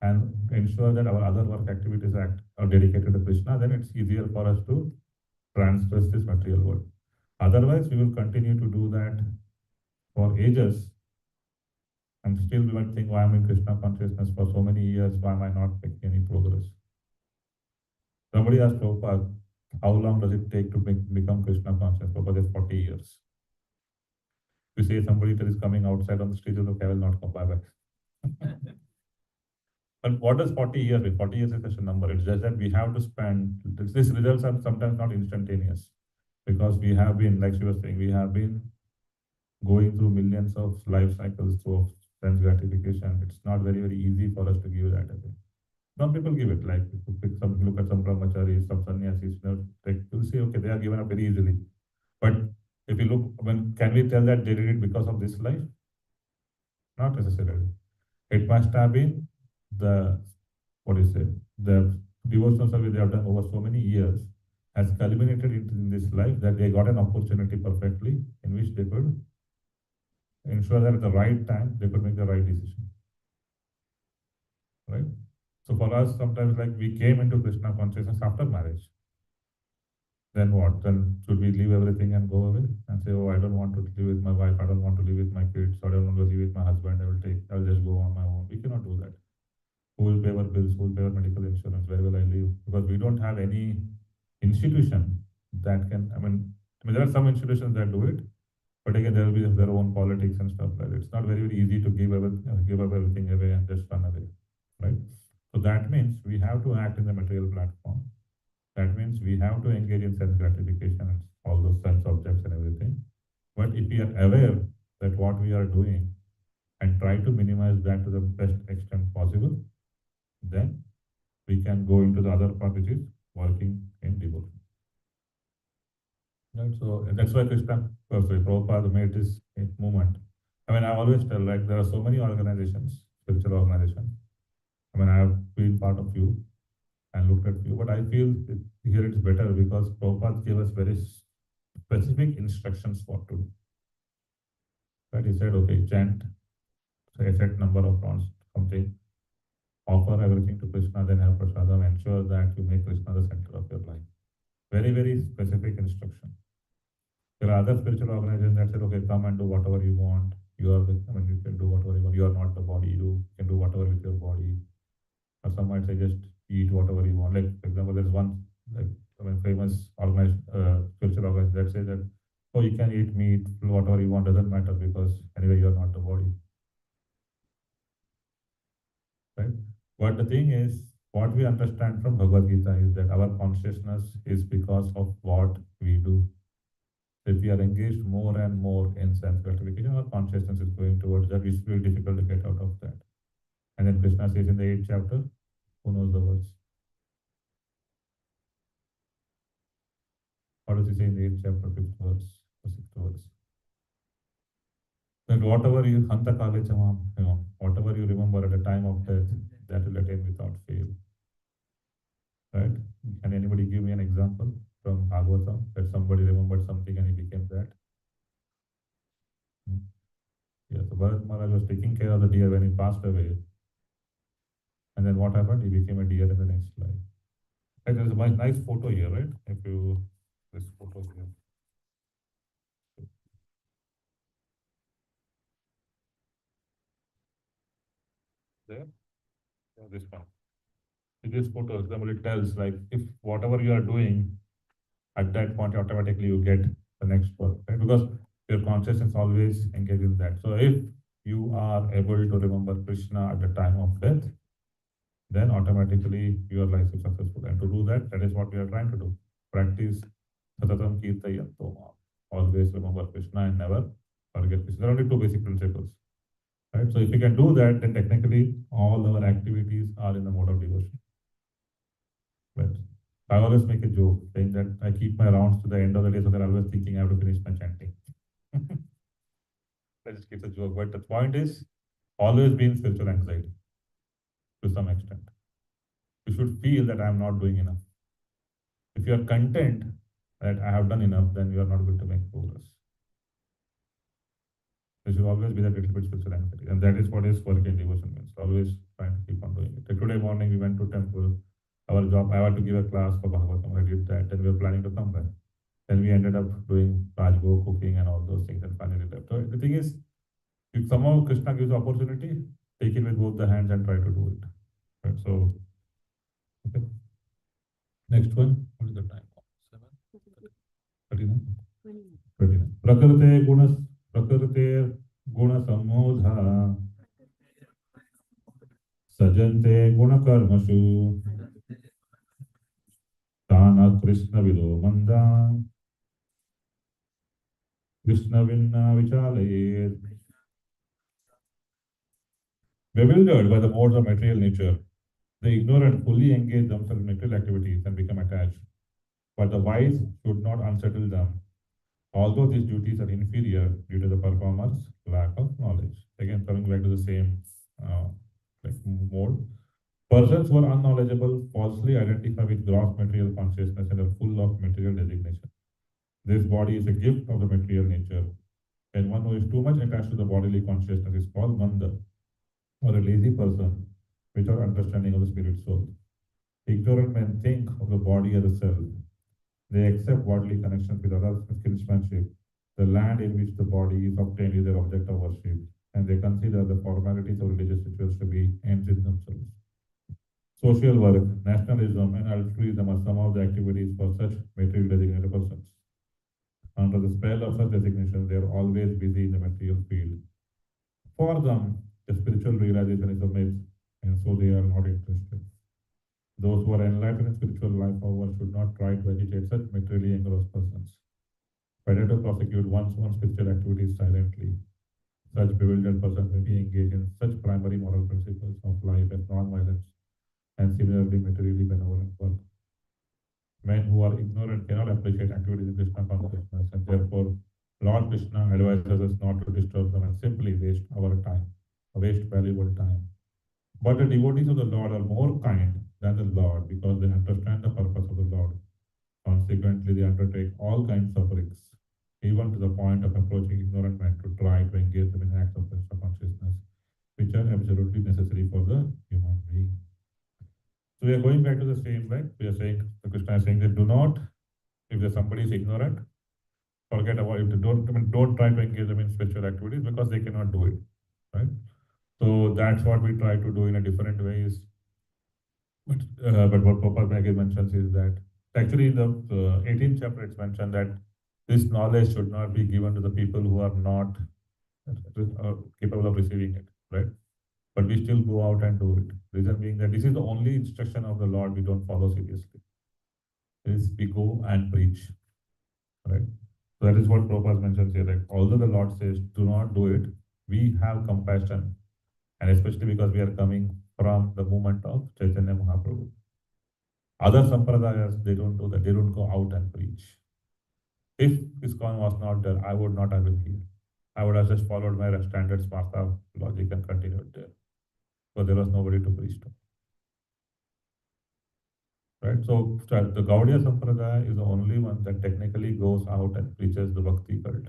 and ensure that our other work activities are dedicated to Krishna, then it's easier for us to transgress this material world. Otherwise, we will continue to do that for ages and still we might think, why am I in Krishna consciousness for so many years? Why am I not making any progress? Somebody asked Prabhupada, how long does it take to become Krishna conscious? Prabhupada says 40 years. You say somebody that is coming outside on the streets of the will not come back. But what does 40 years mean? 40 years is such a number. It's just that we have to spend, these results are sometimes not instantaneous because we have been, like she was saying, we have been going through millions of life cycles through sense gratification. It's not very, very easy for us to give that away. Some people give it, like if you look at some brahmacharis, some sannyasis, you'll see, okay, they are given up very easily. But if you look, can we tell that they did it because of this life? Not necessarily. It must have been the devotional service they have done over so many years has culminated in this life that they got an opportunity perfectly in which they could ensure that at the right time they could make the right decision. Right? So for us, sometimes like we came into Krishna consciousness after marriage. Then what? Then should we leave everything and go away and say, oh, I don't want to live with my wife, I don't want to live with my kids, I don't want to live with my husband, I'll just go on my own. We cannot do that. Who will pay our bills? Who will pay our medical insurance? Where will I live? Because we don't have any institution that can, there are some institutions that do it, but again, there will be their own politics and stuff like that. It's not very, very easy to give up everything away and just run away, right? So that means we have to act in the material platform. That means we have to engage in sense gratification and all those sense objects and everything. But if we are aware that what we are doing and try to minimize that to the best extent possible, then we can go into the other part, which is working in devotion. Right? So that's why Prabhupada made this movement. I mean, I always tell, like, there are so many organizations, spiritual organizations. I mean, I have been part of few and looked at few, but I feel here it's better because Prabhupada gave us very specific instructions what to do. Right? He said, okay, chant, say a set number of rounds, something, offer everything to Krishna, then have prasadam, ensure that you make Krishna the center of your life. Very, very specific instruction. There are other spiritual organizations that said, okay, come and do whatever you want. You are the, I mean, you can do whatever you want. You are not the body. You can do whatever with your body. Or some might say just eat whatever you want. Like, for example, there's one, like, I mean, famous organized spiritual organization that says that, oh, you can eat meat, do whatever you want, doesn't matter because anyway, you are not the body. Right? But the thing is, what we understand from Bhagavad Gita is that our consciousness is because of what we do. If we are engaged more and more in sense gratification, our consciousness is going towards that. It's very difficult to get out of that. And then Krishna says in the 8th chapter, who knows the words? What does he say in the 8th chapter, 5th verse or 6th verse? That whatever you, Hanta Kale Chamam, whatever you remember at the time of death, that will attain without fail. Right? Can anybody give me an example from Bhagavatam that somebody remembered something and he became that? Yeah, so Bharat Maharaj was taking care of the deer when he passed away. And then what happened? He became a deer in the next life. Right, there's a nice photo here, right? If you, this photo here. There? Yeah, this one. In this photo, somebody tells, like, if whatever you are doing, at that point, automatically you get the next one, right? Because your consciousness always engages in that. So if you are able to remember Krishna at the time of death, then automatically your life is successful. And to do that, that is what we are trying to do. Practice Satatam Kirtayantoma. Always remember Krishna and never forget Krishna. There are only two basic principles. Right? So if you can do that, then technically all our activities are in the mode of devotion. Right? I always make a joke saying that I keep my rounds to the end of the day so that I'm always thinking I have to finish my chanting. I just keep a joke. But the point is always be in spiritual anxiety to some extent. You should feel that I am not doing enough. If you are content that I have done enough, then you are not going to make progress. There should always be that little bit spiritual anxiety. And that is what is work in devotion means. Always trying to keep on doing it. Like today morning we went to temple. Our job, I had to give a class for Bhagavatam. I did that. Then we were planning to come back. Then we ended up doing Rajbhog, cooking and all those things and finally left. So the thing is, if somehow Krishna gives the opportunity, take it with both the hands and try to do it. Right? So, okay. Next one, what is the time? 39? 29. Prakrite guna samodha sajante guna karmashu Tana Krishna Vido Manda Krishna Vinna Vichalayet. Bewildered by the modes of material nature, the ignorant fully engage themselves in material activities and become attached. But the wise should not unsettle them, although these duties are inferior due to the performer's lack of knowledge. Again, coming back to the same mode. Persons who are unknowledgeable falsely identify with gross material consciousness and are full of material designation. This body is a gift of the material nature, and one who is too much attached to the bodily consciousness is called manda, or a lazy person without understanding of the spirit soul. Ignorant men think of the body as a self. They accept bodily connections with others as kinsmanship. The land in which the body is obtained is their object of worship, and they consider the formalities of religious rituals to be ends in themselves. Social work, nationalism, and altruism are some of the activities for such material designated persons. Under the spell of such designations, they are always busy in the material field. For them, the spiritual realization is a myth, and so they are not interested. Those who are enlightened in spiritual life, however, should not try to agitate such materially engrossed persons. Better to prosecute one's own spiritual activities silently. Such bewildered persons may be engaged in such primary moral principles of life as non-violence and similarly materially benevolent work. men who are ignorant cannot appreciate activities in Krishna consciousness, and therefore Lord Krishna advises us not to disturb them and simply waste our time, waste valuable time. But the devotees of the Lord are more kind than the Lord because they understand the purpose of the Lord. Consequently, they undertake all kinds of risks, even to the point of approaching ignorant men to try to engage them in acts of Krishna consciousness, which are absolutely necessary for the human being. So we are going back to the same, right? We are saying, the Krishna is saying that do not, if there's somebody is ignorant, forget about it. Don't try to engage them in spiritual activities because they cannot do it, right? So that's what we try to do in a different ways. But what Prabhupada mentions is that actually in the 18th chapter it's mentioned that this knowledge should not be given to the people who are not capable of receiving it, right? But we still go out and do it. Reason being that this is the only instruction of the Lord we don't follow seriously. Is we go and preach, right? So that is what Prabhupada mentions here. That although the Lord says do not do it, we have compassion, and especially because we are coming from the movement of Chaitanya Mahaprabhu. Other sampradayas, they don't do that. They don't go out and preach. If ISKCON was not there, I would not have been here. I would have just followed my standard Smartha logic and continued there. So there was nobody to preach to. Right? So the Gaudiya Sampradaya is the only one that technically goes out and preaches the Bhakti cult.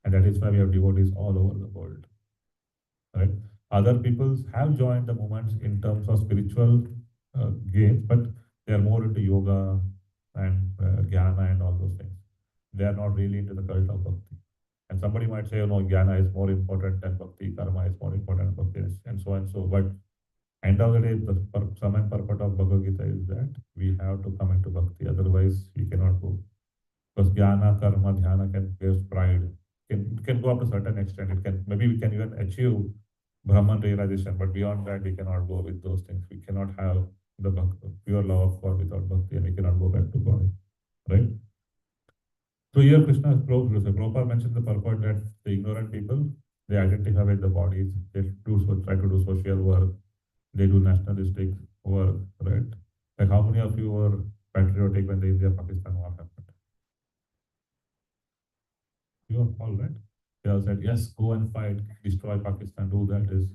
And that is why we have devotees all over the world. Right? Other peoples have joined the movements in terms of spiritual gains, but they are more into yoga and jnana and all those things. They are not really into the cult of Bhakti. And somebody might say, oh, no, jnana is more important than Bhakti, karma is more important than Bhakti, and so and so. But end of the day, the sum and purport of Bhagavad Gita is that we have to come into Bhakti, otherwise we cannot go. Because jnana, karma, dhyana can give pride. It can go up to a certain extent. Maybe we can even achieve Brahman realization, but beyond that, we cannot go with those things. We cannot have the pure love of God without Bhakti, and we cannot go back to God, right? So here Prabhupada mentioned the purport that the ignorant people, they identify with the bodies, they try to do social work, they do nationalistic work, right? Like how many of you were patriotic when the India-Pakistan war happened? You are all right. They all said, yes, go and fight, destroy Pakistan, do that is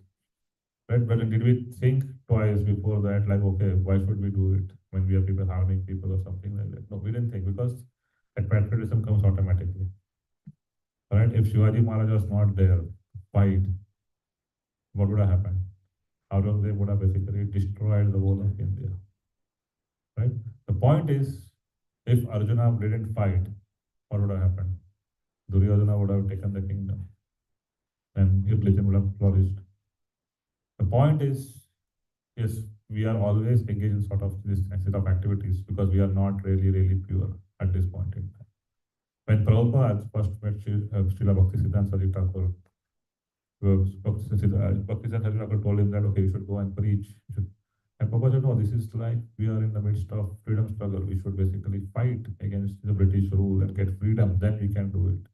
right. But did we think twice before that, like, okay, why should we do it when we have people harming people or something like that? No, we didn't think because that patriotism comes automatically. Right? If Shivaji Maharaj was not there, fight, what would have happened? Aurangzeb would have basically destroyed the whole of India. Right? The point is, if Arjuna didn't fight, what would have happened? Duryodhana would have taken the kingdom and religion would have flourished. The point is, yes, we are always engaged in sort of this set of activities because we are not really pure at this point in time. When Prabhupada first met Srila Bhaktisiddhanta Sarita Thakur, Bhaktisiddhanta Sarita Thakur told him that, okay, you should go and preach. And Prabhupada said, no, this is like we are in the midst of freedom struggle. We should basically fight against the British rule and get freedom, then we can do it.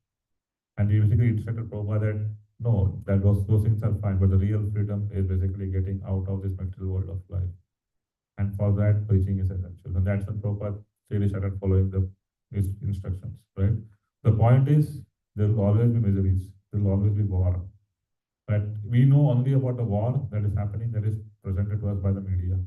And he basically instructed Prabhupada that no, those things are fine, but the real freedom is basically getting out of this material world of life. And for that, preaching is essential. And that's when Prabhupada really started following his instructions, right? The point is, there will always be miseries. There will always be war. But we know only about the war that is happening, that is presented to us by the media.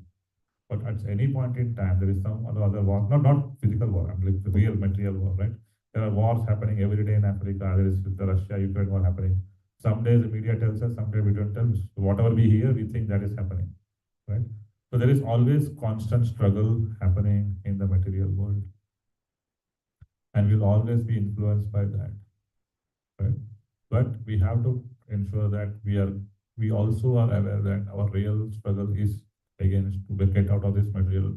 But at any point in time, there is some other war, not physical war, I mean, the real material war, right? There are wars happening every day in Africa. There is the Russia-Ukraine war happening. Some days the media tells us, some days we don't tell us. Whatever we hear, we think that is happening, right? So there is always constant struggle happening in the material world. And we'll always be influenced by that, right? But we have to ensure that we also are aware that our real struggle is against to get out of this material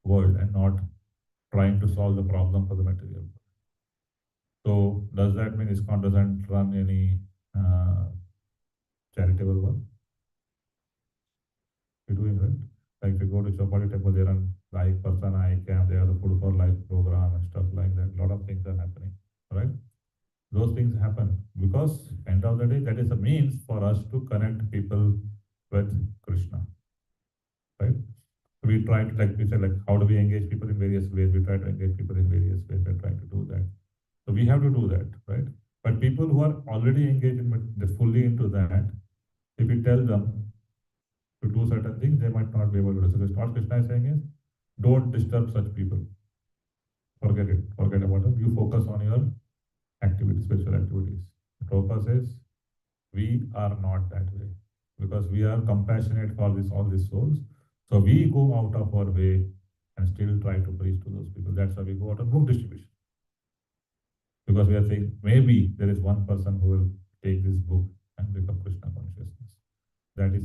world and not trying to solve the problem for the material world. So does that mean ISKCON doesn't run any charitable work? We're doing right. Like if you go to Chopati Temple, they run like Parsana camp, they have the Food for Life program and stuff like that. A lot of things are happening, right? Those things happen because end of the day, that is a means for us to connect people with Krishna, right? We try to, like we said, like how do we engage people in various ways? We try to engage people in various ways. We're trying to do that. So we have to do that, right? But people who are already engaged in, they're fully into that, if you tell them to do certain things, they might not be able to do. So what Krishna is saying is, don't disturb such people. Forget it. Forget about them. You focus on your activities, spiritual activities. Prabhupada says, we are not that way because we are compassionate for all these souls. So we go out of our way and still try to preach to those people. That's why we go out on book distribution. Because we are saying maybe there is one person who will take this book and become Krishna consciousness. That is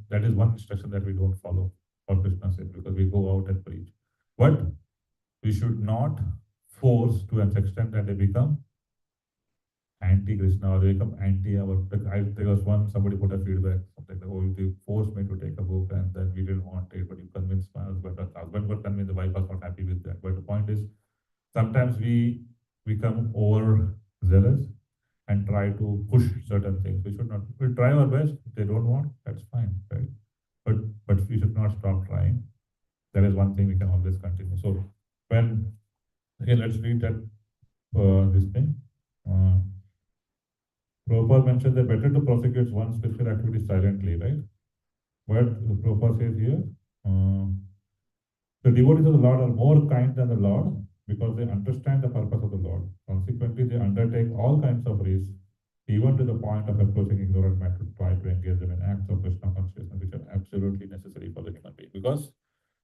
that is one instruction that we don't follow for Krishna's sake because we go out and preach. But we should not force to an extent that they become anti-Krishna or they become anti-our. There was somebody put a feedback, something like, oh, you forced me to take a book and then we didn't want it, but you convinced my husband. The husband was convinced, the wife was not happy with that. But the point is, sometimes we become overzealous and try to push certain things. We should not. We try our best. If they don't want, that's fine, right? But we should not stop trying. That is one thing we can always continue. So when again, let's read that this thing. Prabhupada mentioned that better to prosecute one's spiritual activity silently, right? But Prabhupada says here, the devotees of the Lord are more kind than the Lord because they understand the purpose of the Lord. Consequently, they undertake all kinds of risks, even to the point of approaching ignorant men to try to engage them in acts of Krishna consciousness, which are absolutely necessary for the human being. Because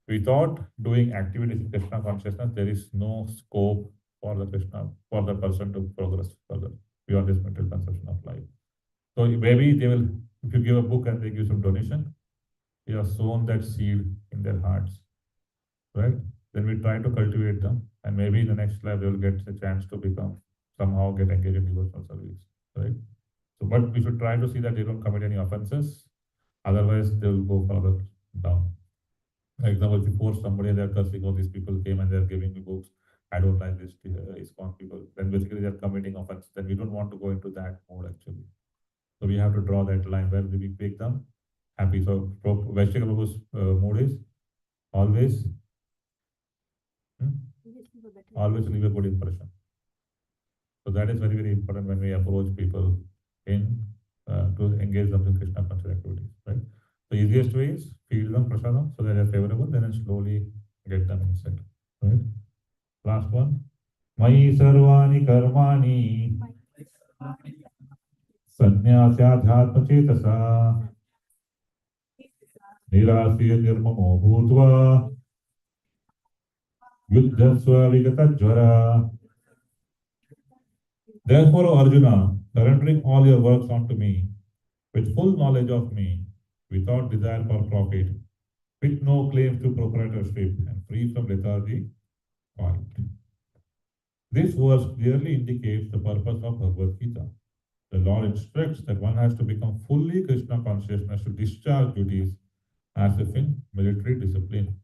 without doing activities in Krishna consciousness, there is no scope for the person to progress further beyond this material conception of life. So maybe they will, if you give a book and they give some donation, you have sown that seed in their hearts, right? Then we try to cultivate them, and maybe in the next life they will get a chance to somehow get engaged in devotional service, right? So, but we should try to see that they don't commit any offenses, otherwise they will go further down. For example, if you force somebody and they're cursing, oh, these people came and they're giving me books, I don't like this ISKCON people, then basically they're committing offense. Then we don't want to go into that mode actually. So we have to draw that line where we make them happy. So Vaishnav Prabhu's mood is always leave a good impression. So that is very, very important when we approach people in to engage them in Krishna conscious activities, right? The easiest way is feed them prasadam so that they are favorable, then slowly get them inside, right? Last one. Mai sarvani karmani sannyasya chetasa nirasya nirmamo bhutva yuddhasva vigatajvara. Therefore, O Arjuna, surrendering all your works onto me, with full knowledge of me, without desire for profit, with no claims to proprietorship, and free from lethargy, fight. This verse clearly indicates the purpose of Bhagavad Gita. The Lord instructs that one has to become fully Krishna consciousness to discharge duties as if in military discipline.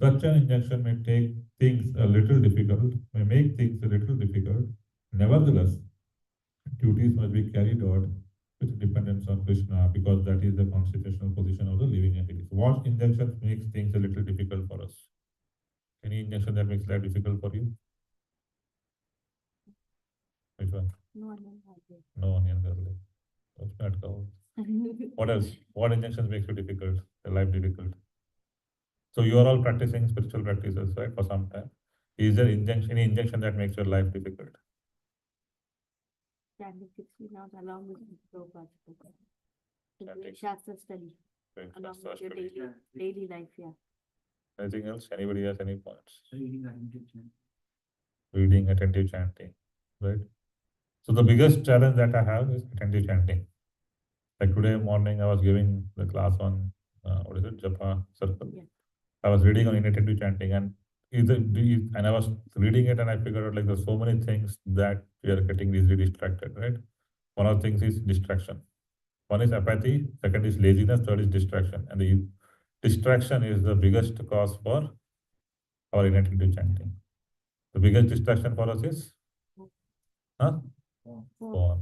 Such an injunction may make things a little difficult. Nevertheless, duties must be carried out with dependence on Krishna because that is the constitutional position of the living entity. So what injunction makes things a little difficult for us? Any injunction that makes life difficult for you? Which one? No onion garlic. No onion garlic. That's not covered. What else? What injunctions makes you difficult? Your life difficult? So you are all practicing spiritual practices, right? For some time. Is there any injunction that makes your life difficult? Chanting 16 hours along with Prabhupada. Chanting. Shastra study along with your daily life, yeah. Anything else? Anybody has any points? Reading attentive chanting. Reading, attentive chanting, right? So the biggest challenge that I have is attentive chanting. Like today morning, I was giving the class on Japa circle. Yeah. I was reading on inattentive chanting, and I was reading it, and I figured out like there's so many things that we are getting easily distracted, right? One of the things is distraction. One is apathy, second is laziness, third is distraction. And the distraction is the biggest cause for our inattentive chanting. The biggest distraction for us is phone. All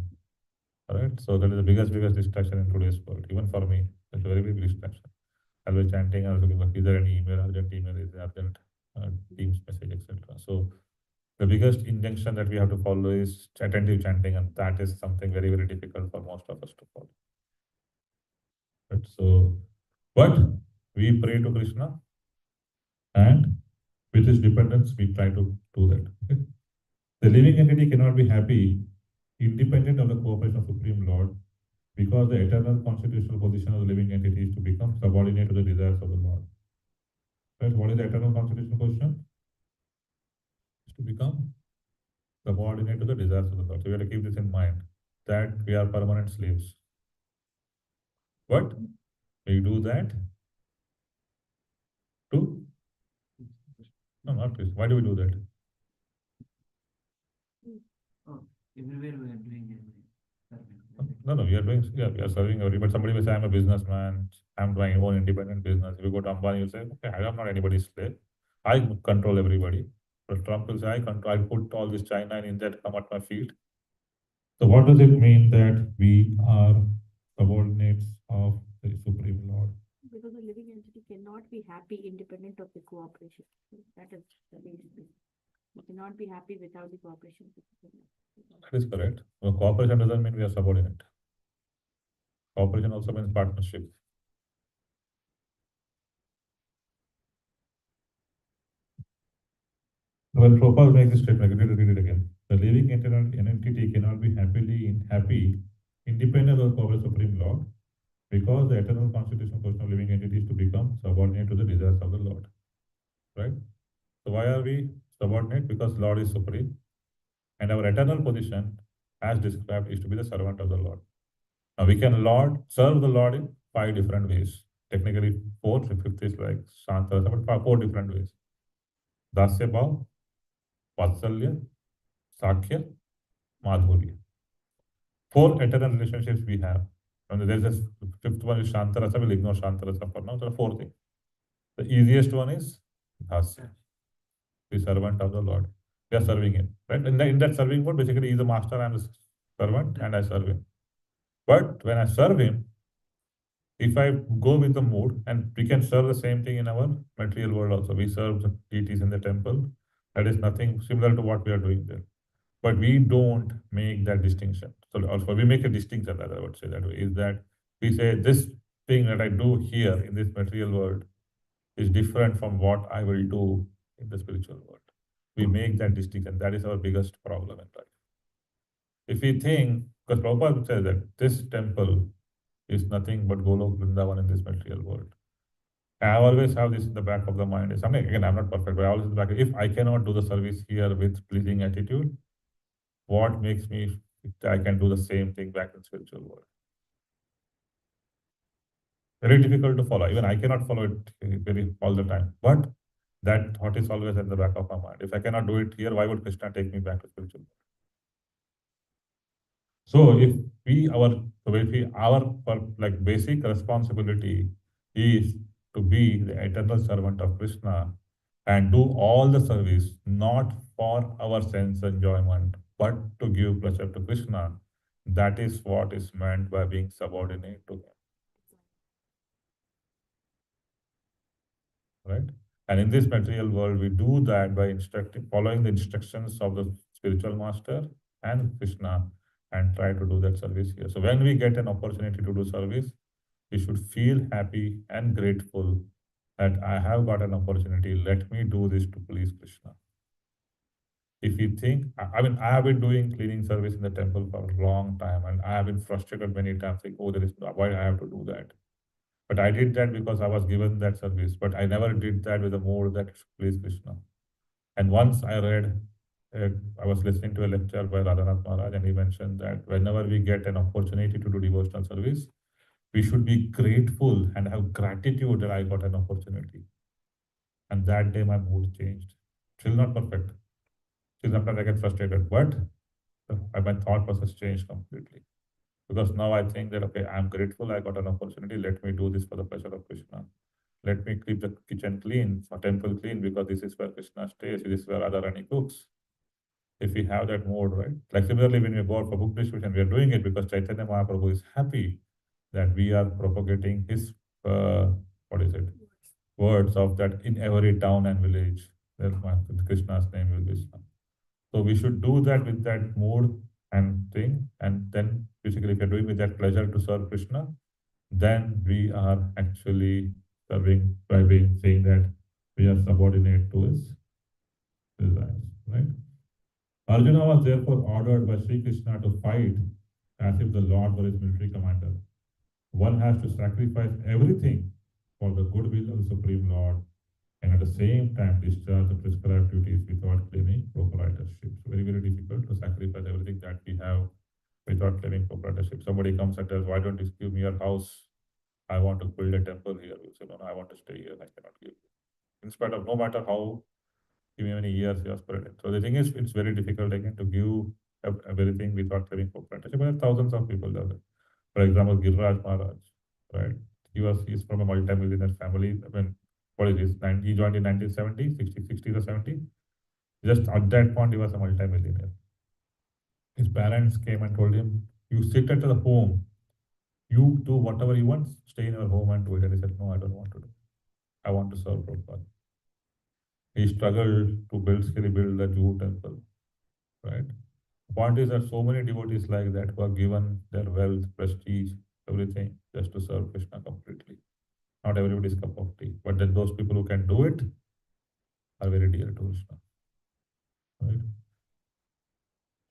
right. So that is the biggest distraction in today's world. Even for me, it's a very big distraction. I'll be chanting, I'll be looking, is there any email, urgent email, is there urgent Teams message, etc. So the biggest injunction that we have to follow is attentive chanting, and that is something very, very difficult for most of us to follow. Right? So, but we pray to Krishna, and with his dependence, we try to do that. Okay? The living entity cannot be happy independent of the cooperation of Supreme Lord, because the eternal constitutional position of the living entity is to become subordinate to the desires of the Lord. Right? What is the eternal constitutional position? Is to become subordinate to the desires of the Lord. So we have to keep this in mind, that we are permanent slaves. But we do that to, no, not Krishna. Why do we do that? Everywhere we are doing it. No, we are doing, yeah, we are serving everybody. But somebody will say, I'm a businessman, I'm doing my own independent business. If you go to Ambani, you say, okay, I am not anybody's slave. I control everybody. But Trump will say, I put all this China and India to come at my feet. So what does it mean that we are subordinates of the Supreme Lord? Because the living entity cannot be happy independent of the cooperation. That is the basic. We cannot be happy without the cooperation. That is correct. Well, cooperation doesn't mean we are subordinate. Cooperation also means partnership. When Prabhupada makes this statement, read it again. The living entity cannot be happy independent of the power of Supreme Lord, because the eternal constitutional position of living entity is to become subordinate to the desires of the Lord. Right? So why are we subordinate? Because Lord is supreme, and our eternal position, as described, is to be the servant of the Lord. Now we can serve the Lord in 5 different ways. Technically 4, 5th is like Shantara, but 4 different ways. Dasya Bhav, Vatsalya, Sakhya, Madhurya. 4 eternal relationships we have. And there's a 5th one is Shantarasa. We'll ignore Shantarasa for now. So the 4th thing. The easiest one is Dasya, the servant of the Lord. We are serving him. Right? In that serving mode, basically he's the master, I'm the servant, and I serve him. But when I serve him, if I go with the mood, and we can serve the same thing in our material world also. We serve the deities in the temple. That is nothing similar to what we are doing there. But we don't make that distinction. So also we make a distinction, that I would say that way, is that we say this thing that I do here in this material world is different from what I will do in the spiritual world. We make that distinction. That is our biggest problem in life. If we think, because Prabhupada says that this temple is nothing but Golok Vrindavan in this material world. I always have this in the back of the mind. Is something, again, I'm not perfect, but I always in the back, if I cannot do the service here with pleasing attitude, what makes me, I can do the same thing back in spiritual world? Very difficult to follow. Even I cannot follow it very all the time. But that thought is always in the back of my mind. If I cannot do it here, why would Krishna take me back to spiritual world? So if our like basic responsibility is to be the eternal servant of Krishna and do all the service, not for our sense enjoyment, but to give pleasure to Krishna, that is what is meant by being subordinate to him. Right? And in this material world, we do that by following the instructions of the spiritual master and Krishna, and try to do that service here. So when we get an opportunity to do service, we should feel happy and grateful that I have got an opportunity. Let me do this to please Krishna. If you think, I mean, I have been doing cleaning service in the temple for a long time, and I have been frustrated many times, like, oh, why I have to do that? But I did that because I was given that service. But I never did that with a mode that please Krishna. And once I read, I was listening to a lecture by Radhanath Maharaj, and he mentioned that whenever we get an opportunity to do devotional service, we should be grateful and have gratitude that I got an opportunity. And that day my mood changed. Still not perfect. Still sometimes I get frustrated, but my thought process changed completely. Because now I think that, okay, I'm grateful I got an opportunity. Let me do this for the pleasure of Krishna. Let me keep the kitchen clean, the temple clean, because this is where Krishna stays, this is where Radharani cooks. If we have that mode, right? Like similarly, when we go out for book distribution, we are doing it because Chaitanya Mahaprabhu is happy that we are propagating his what is it? Words of that in every town and village. There's Krishna's name will be Krishna. So we should do that with that mood and thing, and then basically if you're doing with that pleasure to serve Krishna, then we are actually serving by being saying that we are subordinate to his desires, right? Arjuna was therefore ordered by Sri Krishna to fight as if the Lord were his military commander. One has to sacrifice everything for the goodwill of the Supreme Lord and at the same time discharge the prescribed duties without claiming proprietorship. So very, very difficult to sacrifice everything that we have without claiming proprietorship. Somebody comes and tells, why don't you give me your house? I want to build a temple here. We say, no, I want to stay here. I cannot give you. In spite of no matter how many years you are spread it. So the thing is, it's very difficult again to give everything without claiming proprietorship. But thousands of people do that. For example, Giriraj Maharaj, right? He's from a multi-millionaire family. I mean, what is this? He joined in 1970, 60 or 70. Just at that point, he was a multi-millionaire. His parents came and told him, you sit at the home, you do whatever you want, stay in your home and do it. And he said, no, I don't want to do it. I want to serve Prabhupada. He struggled to build the Jew temple, right? The point is that so many devotees like that who are given their wealth, prestige, everything just to serve Krishna completely. Not everybody's cup of tea, but then those people who can do it are very dear to Krishna, right?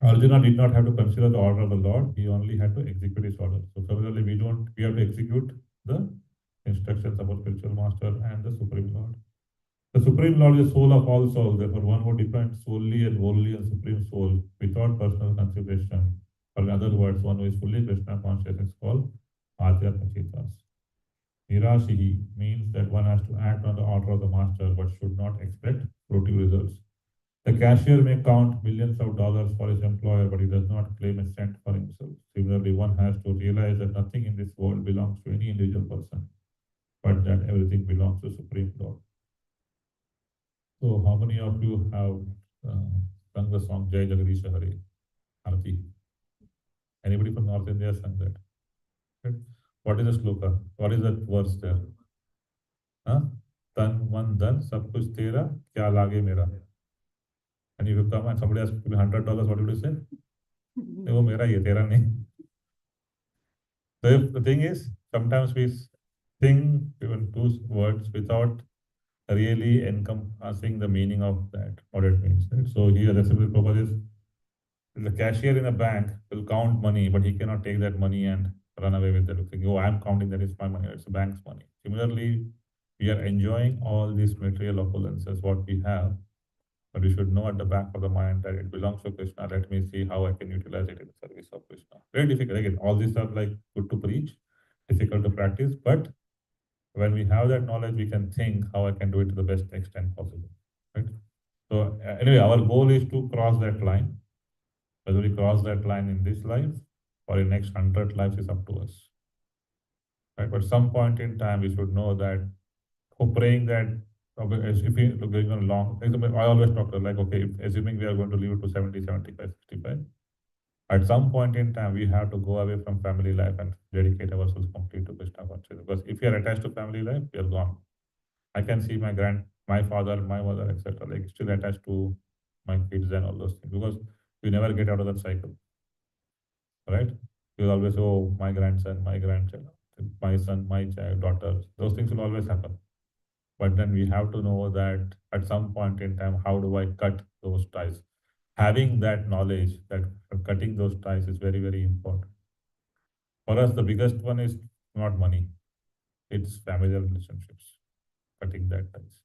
Arjuna did not have to consider the order of the Lord, he only had to execute his order. So similarly, we have to execute the instructions of our spiritual master and the Supreme Lord. The Supreme Lord is the soul of all souls, therefore one who depends solely and wholly on Supreme Soul without personal consideration, or in other words, one who is fully Krishna conscious is called Adhyatmachitas. Nirashihi means that one has to act on the order of the master but should not expect fruitive results. The cashier may count millions of dollars for his employer, but he does not claim a cent for himself. Similarly, one has to realize that nothing in this world belongs to any individual person, but that everything belongs to Supreme Lord. So how many of you have sung the song Jai Jagadish Hare, Arati? Anybody from North India sang that? Right? What is the sloka? What is that verse there? Huh? Tan, man, dhan, sab kuch tera, kya lage mera? And if you come and somebody asks me $100, what would you say? वो मेरा ही है, तेरा नहीं. The thing is, sometimes we sing even two words without really encompassing the meaning of that, what it means. Right? So here the simple purpose is the cashier in a bank will count money, but he cannot take that money and run away with it. Thinking, oh, I'm counting that it's my money, it's the bank's money. Similarly, we are enjoying all these material opulences, what we have, but we should know at the back of the mind that it belongs to Krishna. Let me see how I can utilize it in the service of Krishna. Very difficult. Again, all these are like good to preach, difficult to practice, but when we have that knowledge, we can think how I can do it to the best extent possible. Right? So anyway, our goal is to cross that line. Whether we cross that line in this life or in next 100 lives is up to us. Right? But some point in time, we should know that for praying that if we are going on long, I always talk to like, okay, if, assuming we are going to live to 70, 75, 65, at some point in time, we have to go away from family life and dedicate ourselves completely to Krishna consciousness. Because if we are attached to family life, we are gone. I can see my father, my mother, etc., like still attached to my kids and all those things because we never get out of that cycle. Right? You'll always say, oh, my grandson, my grandchild, my son, my child, daughter. Those things will always happen. But then we have to know that at some point in time, how do I cut those ties? Having that knowledge that cutting those ties is very, very important. For us, the biggest one is not money. It's familiar relationships, cutting that ties.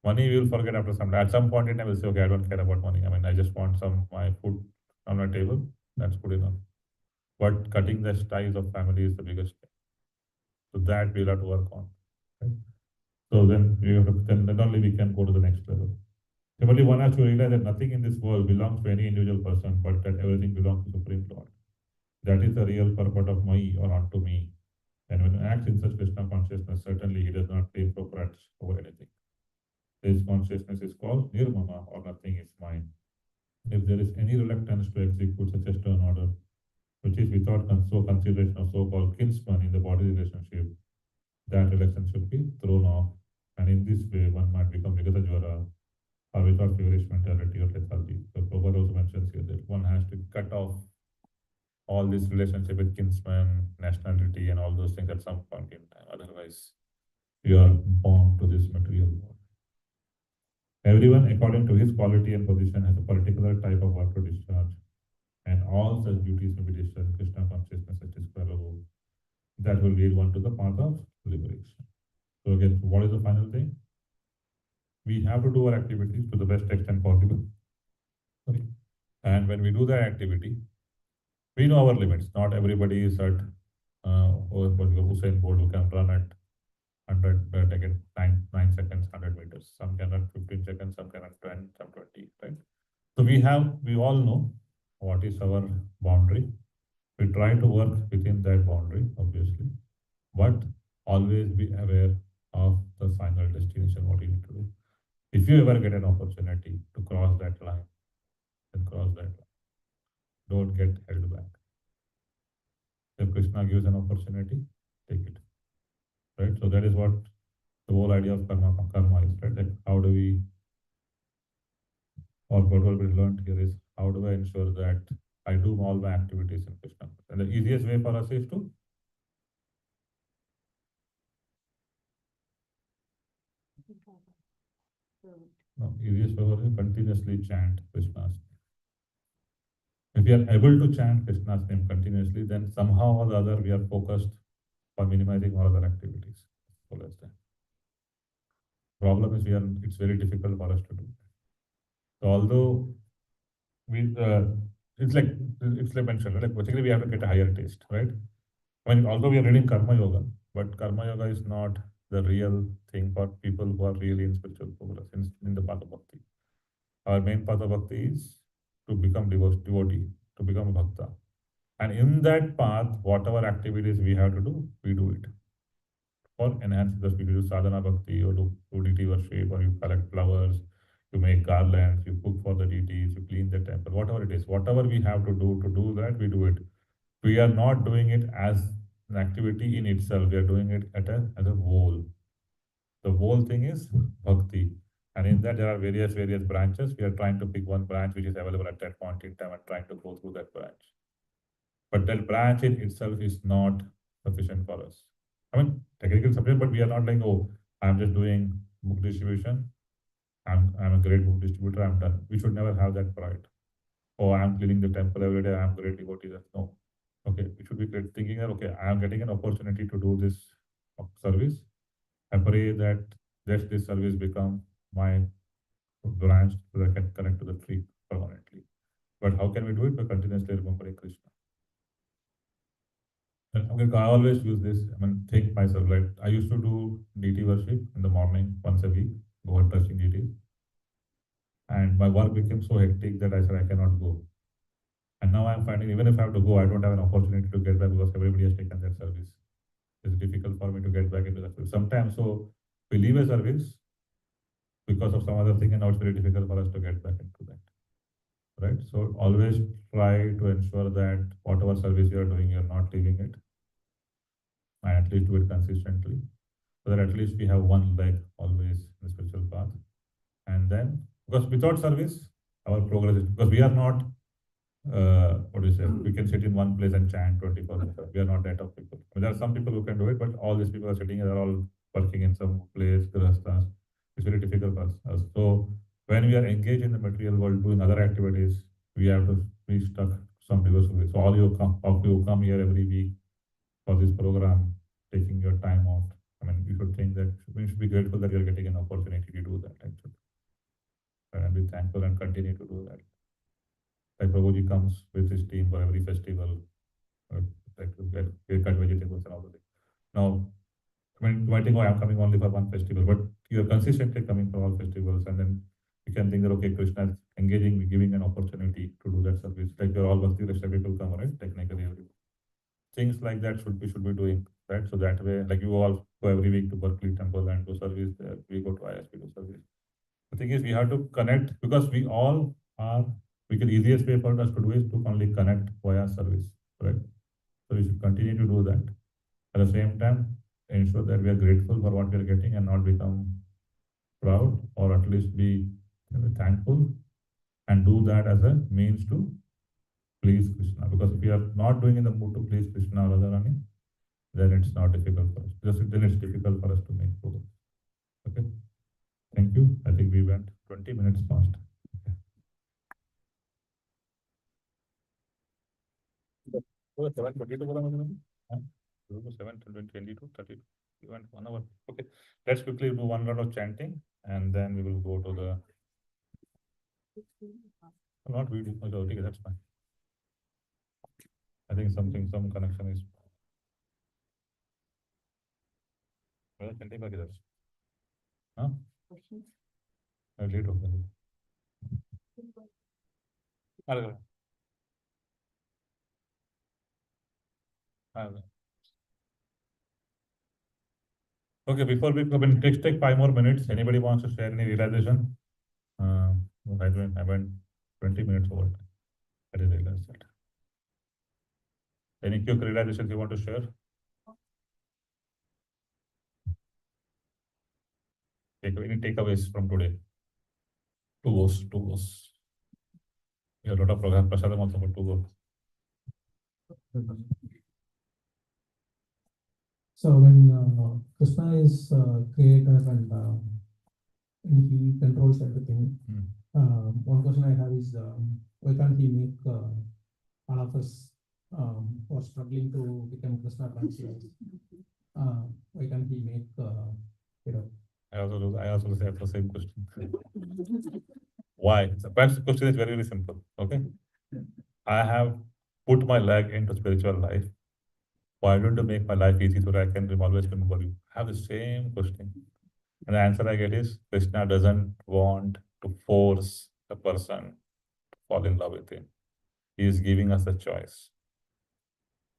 Money we will forget after some time. At some point in time, we'll say, okay, I don't care about money. I mean, I just want my food on my table. That's good enough. But cutting the ties of family is the biggest thing. So that we'll have to work on. Right? So then then only we can go to the next level. Similarly, one has to realize that nothing in this world belongs to any individual person, but that everything belongs to Supreme Lord. That is the real purport of Mai or unto me. And when one acts in such Krishna consciousness, certainly he does not claim proprietorship over anything. This consciousness is called nirmama, or nothing is mine. If there is any reluctance to execute such a stern order, which is without consideration of so-called kinsman in the body relationship, that election should be thrown off. And in this way, one might become Vigata Jwara or without feverish mentality or lethargy. So Prabhupada also mentions here that one has to cut off all this relationship with kinsmen, nationality, and all those things at some point in time. Otherwise, you are bound to this material world. Everyone, according to his quality and position, has a particular type of work to discharge, and all such duties may be discharged in Krishna consciousness as describable. That will lead one to the path of liberation. So again, what is the final thing? We have to do our activities to the best extent possible. Okay. And when we do that activity, we know our limits. Not everybody is at Usain Bolt who can run at 100, take it 9 seconds, 100 meters. Some can run 15 seconds, some can run 10, some 20, right? So we all know what is our boundary. We try to work within that boundary, obviously, but always be aware of the final destination, what you need to do. If you ever get an opportunity to cross that line, then cross that line. Don't get held back. If Krishna gives an opportunity, take it. Right? So that is what the whole idea of karma is, right? Like how do we, or what we learned here is how do I ensure that I do all my activities in Krishna? And the easiest way for us is to easiest way for us is continuously chant Krishna's name. If we are able to chant Krishna's name continuously, then somehow or the other we are focused on minimizing all other activities. So that's that. Problem is it's very difficult for us to do. So although it's like mentioned, right? Like basically we have to get a higher taste, right? I mean, although we are reading Karma Yoga, but Karma Yoga is not the real thing for people who are really in spiritual progress in the path of bhakti. Our main path of bhakti is to become devotee, to become a bhakta. And in that path, whatever activities we have to do, we do it. For enhance the spiritual sadhana bhakti, or do deity worship, or you collect flowers, you make garlands, you cook for the deities, you clean the temple, whatever it is, whatever we have to do that, we do it. We are not doing it as an activity in itself. We are doing it as a whole. The whole thing is bhakti. And in that, there are various branches. We are trying to pick one branch which is available at that point in time and trying to go through that branch. But that branch in itself is not sufficient for us. I mean, technically sufficient, but we are not like, oh, I'm just doing book distribution. I'm a great book distributor. I'm done. We should never have that pride. Oh, I'm cleaning the temple every day. I'm great devotee. No. Okay, we should be thinking that, okay, I am getting an opportunity to do this service. I pray that this service become my branch so that I can connect to the tree permanently. But how can we do it? By continuously remembering Krishna. And okay, I always use this, think myself, like I used to do deity worship in the morning once a week, go and touching deities. And my work became so hectic that I said I cannot go. And now I'm finding even if I have to go, I don't have an opportunity to get back because everybody has taken that service. It's difficult for me to get back into that service. Sometimes so we leave a service because of some other thing, and now it's very difficult for us to get back into that. Right? So always try to ensure that whatever service you are doing, you're not leaving it. And at least do it consistently. So that at least we have one leg always in the spiritual path. And then, because without service, our progress is, because we are not what do you say? We can sit in one place and chant 24/7. We are not that of people. There are some people who can do it, but all these people are sitting here, they're all working in some place, grahasthas. It's very difficult for us. So when we are engaged in the material world doing other activities, we have to be stuck some diverse way. So all you come here every week for this program, taking your time out. You should think that we should be grateful that you're getting an opportunity to do that actually. And be thankful and continue to do that. Like Prabhuji comes with his team for every festival, like to get cut vegetables and all the things. Now, you might think, oh, I'm coming only for one festival, but you're consistently coming for all festivals, and then you can think that, okay, Krishna is engaging, giving an opportunity to do that service. Like you're all Bhakti Rashtra people come, right? Technically, everyone. Things like that we should be doing, right? So that way, like you all go every week to Berkeley Temple and do service there. We go to ISP to service. The thing is, we have to connect because we all are. The easiest way for us to do is to only connect via service, right? So we should continue to do that. At the same time, ensure that we are grateful for what we are getting and not become proud, or at least be thankful, and do that as a means to please Krishna. Because if we are not doing in the mood to please Krishna or Radharani, then it's not difficult for us. Then it's difficult for us to make progress. Okay. Thank you. I think we went 20 minutes past. Okay. 7:22 बोला मैंने अभी? हाँ? 7:22, 30. We went 1 hour. Okay. Let's quickly do one round of chanting, and then we will go to the. Not video. Okay, that's fine. I think some connection is. Well, chanting का किधर? हाँ? Late हो गया. अरे. अरे. Okay, before we come in, take 5 more minutes. Anybody wants to share any realization? I went 20 minutes over. I didn't realize that. Any quick realizations you want to share? Any takeaways from today? Two goes. We have a lot of program. Prasadam also for 2 goes. So when Krishna is creator and he controls everything, one question I have is why can't he make all of us who are struggling to become Krishna conscious? Why can't he make I also have the same question. Why? Perhaps the question is very, very simple. Okay. I have put my leg into spiritual life. Why don't you make my life easy so that I can always remember you? I have the same question. And the answer I get is Krishna doesn't want to force a person to fall in love with him. He is giving us a choice.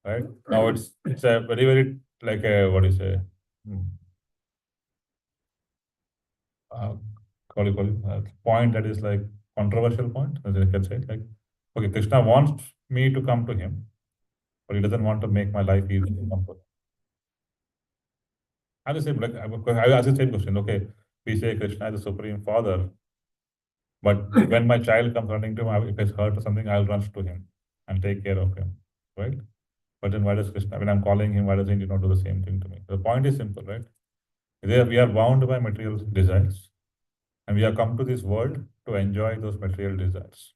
Right? Now it's a very, very like a what do you say? What do you call it? Point that is like controversial point, as I can say. Like, okay, Krishna wants me to come to him, but he doesn't want to make my life easy to come to him. I just say, like, I ask the same question. Okay, we say Krishna is the supreme father, but when my child comes running to him, if it's hurt or something, I'll rush to him and take care of him, right? But then why does Krishna, when I'm calling him, why doesn't he not do the same thing to me? The point is simple, right? We are bound by material desires, and we have come to this world to enjoy those material desires.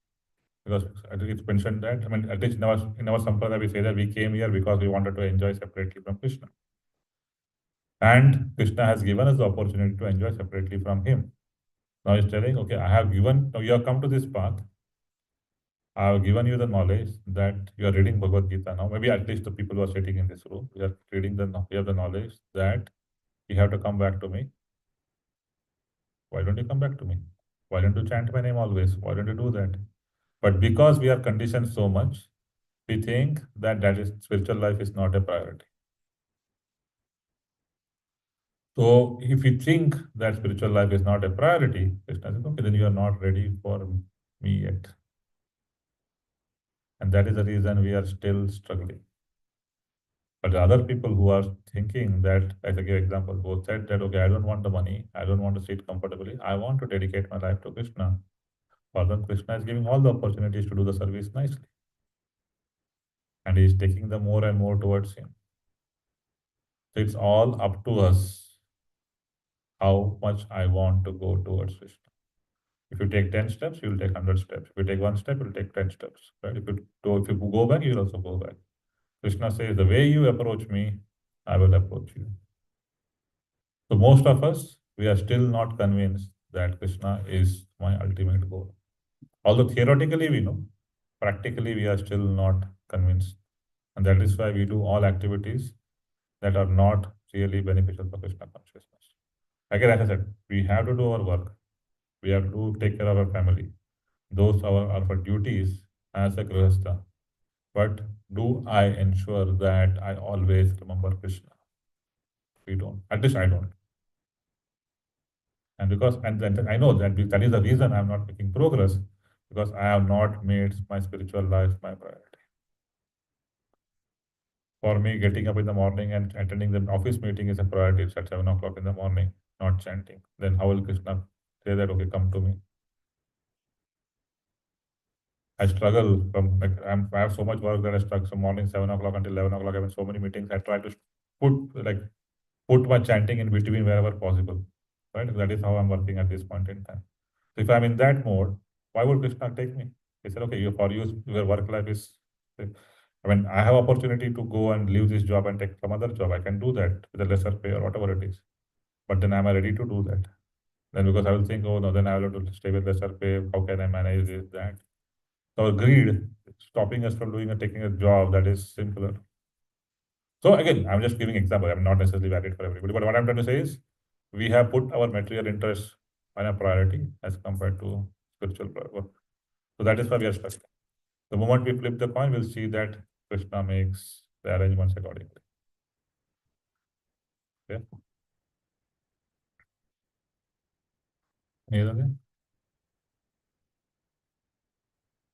Because I think it's mentioned that, I mean, at least in our sampradaya, we say that we came here because we wanted to enjoy separately from Krishna. And Krishna has given us the opportunity to enjoy separately from him. Now he's telling, okay, now you have come to this path. I have given you the knowledge that you are reading Bhagavad Gita now. Maybe at least the people who are sitting in this room, we have the knowledge that you have to come back to me. Why don't you come back to me? Why don't you chant my name always? Why don't you do that? But because we are conditioned so much, we think that spiritual life is not a priority. So if you think that spiritual life is not a priority, Krishna says, okay, then you are not ready for me yet. And that is the reason we are still struggling. But the other people who are thinking that, like I give example, who said that, okay, I don't want the money, I don't want to sit comfortably, I want to dedicate my life to Krishna. For them, Krishna is giving all the opportunities to do the service nicely. And he is taking them more and more towards him. So it's all up to us how much I want to go towards Krishna. If you take 10 steps, you will take 100 steps. If you take 1 step, you will take 10 steps. Right? If you go back, you will also go back. Krishna says, the way you approach me, I will approach you. So most of us, we are still not convinced that Krishna is my ultimate goal. Although theoretically we know, practically we are still not convinced. And that is why we do all activities that are not really beneficial for Krishna consciousness. Again, as I said, we have to do our work. We have to take care of our family. Those are our duties as a grihastha. But do I ensure that I always remember Krishna? We don't. At least I don't. And then I know that is the reason I'm not making progress, because I have not made my spiritual life my priority. For me, getting up in the morning and attending the office meeting is a priority. It's at 7 o'clock in the morning, not chanting. Then how will Krishna say that, okay, come to me? I struggle from, like, I have so much work that I struggle from morning 7 o'clock until 11 o'clock. I have so many meetings. I try to put my chanting in between wherever possible. Right? That is how I'm working at this point in time. So if I'm in that mode, why would Krishna take me? He said, okay, for you, your work life is, I mean, I have opportunity to go and leave this job and take some other job. I can do that with a lesser pay or whatever it is. But then am I ready to do that? Then because I will think, oh no, then I will have to stay with lesser pay. How can I manage this, that? So greed stopping us from doing or taking a job that is simpler. So again, I'm just giving example. I'm not necessarily valid for everybody. But what I'm trying to say is, we have put our material interests on a priority as compared to spiritual work. So that is why we are stuck. The moment we flip the coin, we'll see that Krishna makes the arrangements accordingly. Okay. Any other thing?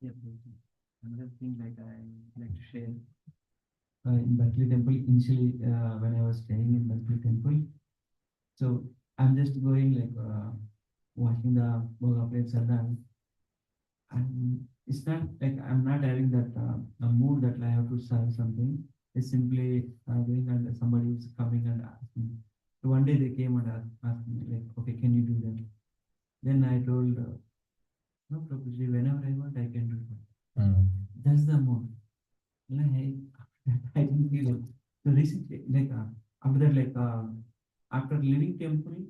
Yeah, another thing like I like to share. In Berkeley Temple, initially when I was staying in Berkeley Temple, so I'm just going like watching the Boga plates and it's not like I'm not having that a mood that I have to serve something. It's simply going and somebody is coming and asking. So one day they came and asked me like, okay, can you do that? Then I told, no, Prabhuji, whenever I want, I can do that. That's the mood. Like, I didn't feel it. So recently, like after that, like after leaving temple,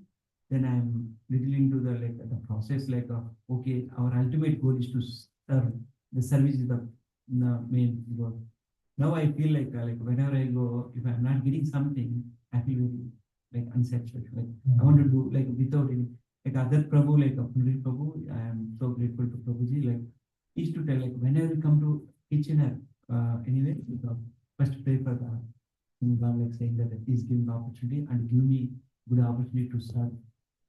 then I'm little into the process. Like okay, our ultimate goal is to serve. The service is the main goal. Now I feel like whenever I go, if I'm not getting something, I feel very like unsatisfied. Like I want to do like without any like other Prabhu, like Punri Prabhu. I am so grateful to Prabhuji. Like he used to tell like whenever you come to kitchen anyway, first pray for the God, like saying that he's giving opportunity and give me good opportunity to serve.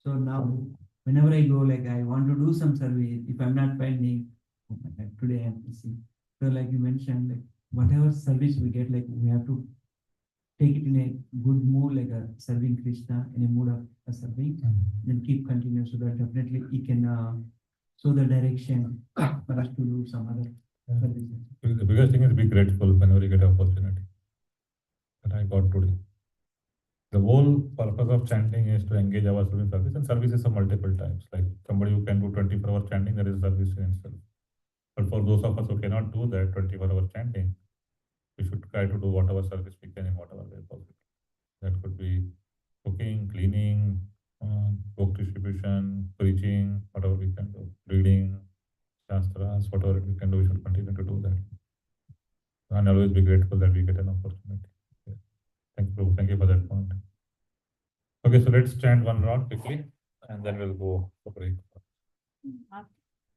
So now whenever I go, like I want to do some survey, if I'm not finding, oh my God, today I'm missing. So like you mentioned, like whatever service we get, like we have to take it in a good mood, like a serving Krishna in a mood of a serving, then keep continuing so that definitely he can show the direction for us to do some other services. The biggest thing is be grateful whenever you get an opportunity that I got today. The whole purpose of chanting is to engage ourselves in service, and service is of multiple types. Like somebody who can do 24-hour chanting, that is service in itself. But for those of us who cannot do that 24-hour chanting, we should try to do whatever service we can in whatever way possible. That could be cooking, cleaning, book distribution, preaching, whatever we can do, reading, shastras, whatever we can do, we should continue to do that. And always be grateful that we get an opportunity. Yeah. Thank you, Prabhu. Thank you for that point. Okay, so let's chant one round quickly, and then we'll go for break.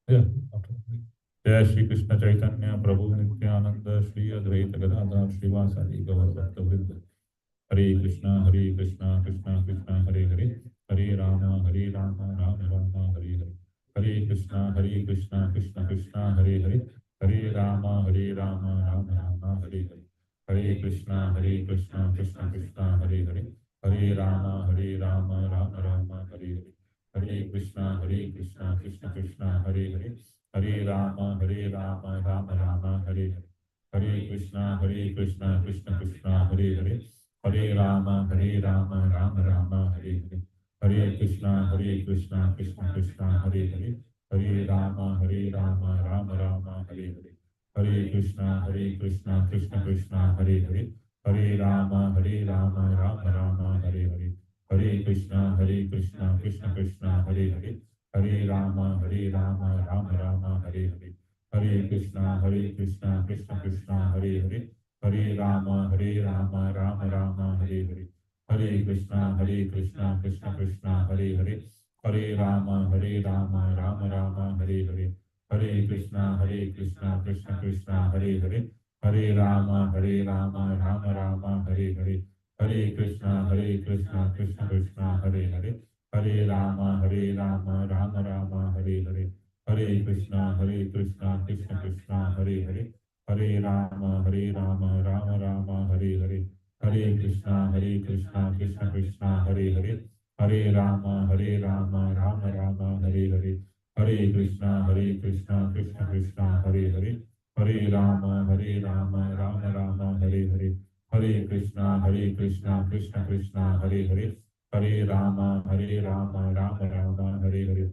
Yeah, after the break. Jai Shri Krishna Chaitanya Prabhu Nityananda Shri Advaita Gadadhar Srivasadi Gaur Bhakta Vrinda. Hare Krishna, Krishna Krishna, Hare Hare, Hare Rama, Rama Rama, Hare Hare. Hare Krishna, Krishna Krishna, Hare Hare, Hare Rama, Rama Rama, Hare Hare. Hare Krishna, Krishna Krishna, Hare Hare, Hare Rama, Rama Rama, Hare Hare. Hare Krishna, Krishna Krishna, Hare Hare, Hare Rama, Rama Hare Hare. Hare Krishna, Krishna Krishna, Hare Hare, Hare Rama, Rama Hare Hare. Hare Krishna, Krishna Krishna, Hare Hare, Hare Rama, Rama Hare Hare. Hare Krishna, Krishna Hare Hare, Hare Rama, Rama Hare Hare. Hare Krishna, Krishna Krishna, Hare Hare, Hare Rama, Rama Hare Hare. Hare Krishna, Krishna Krishna, Hare Hare, Hare Rama, Rama Hare Hare. Hare Krishna, Krishna Krishna, Hare Hare, Hare Rama, Rama Hare Hare. Hare Krishna, Krishna Hare Hare, Hare Rama, Rama Hare Hare. Hare Krishna, Krishna Hare Hare, Hare Rama, Rama Hare Hare. Hare Krishna, Krishna Hare Hare, Hare Rama, Rama Rama, Hare Hare. Hare Krishna, Krishna Krishna, Hare Hare. Hare Rama, Rama Rama, Hare Hare. Hare Krishna, Krishna Krishna, Hare Hare. Hare Rama, Rama Rama, Hare Hare. Hare Krishna, Krishna Krishna, Hare Hare. Hare Rama, Rama Rama, Hare Hare.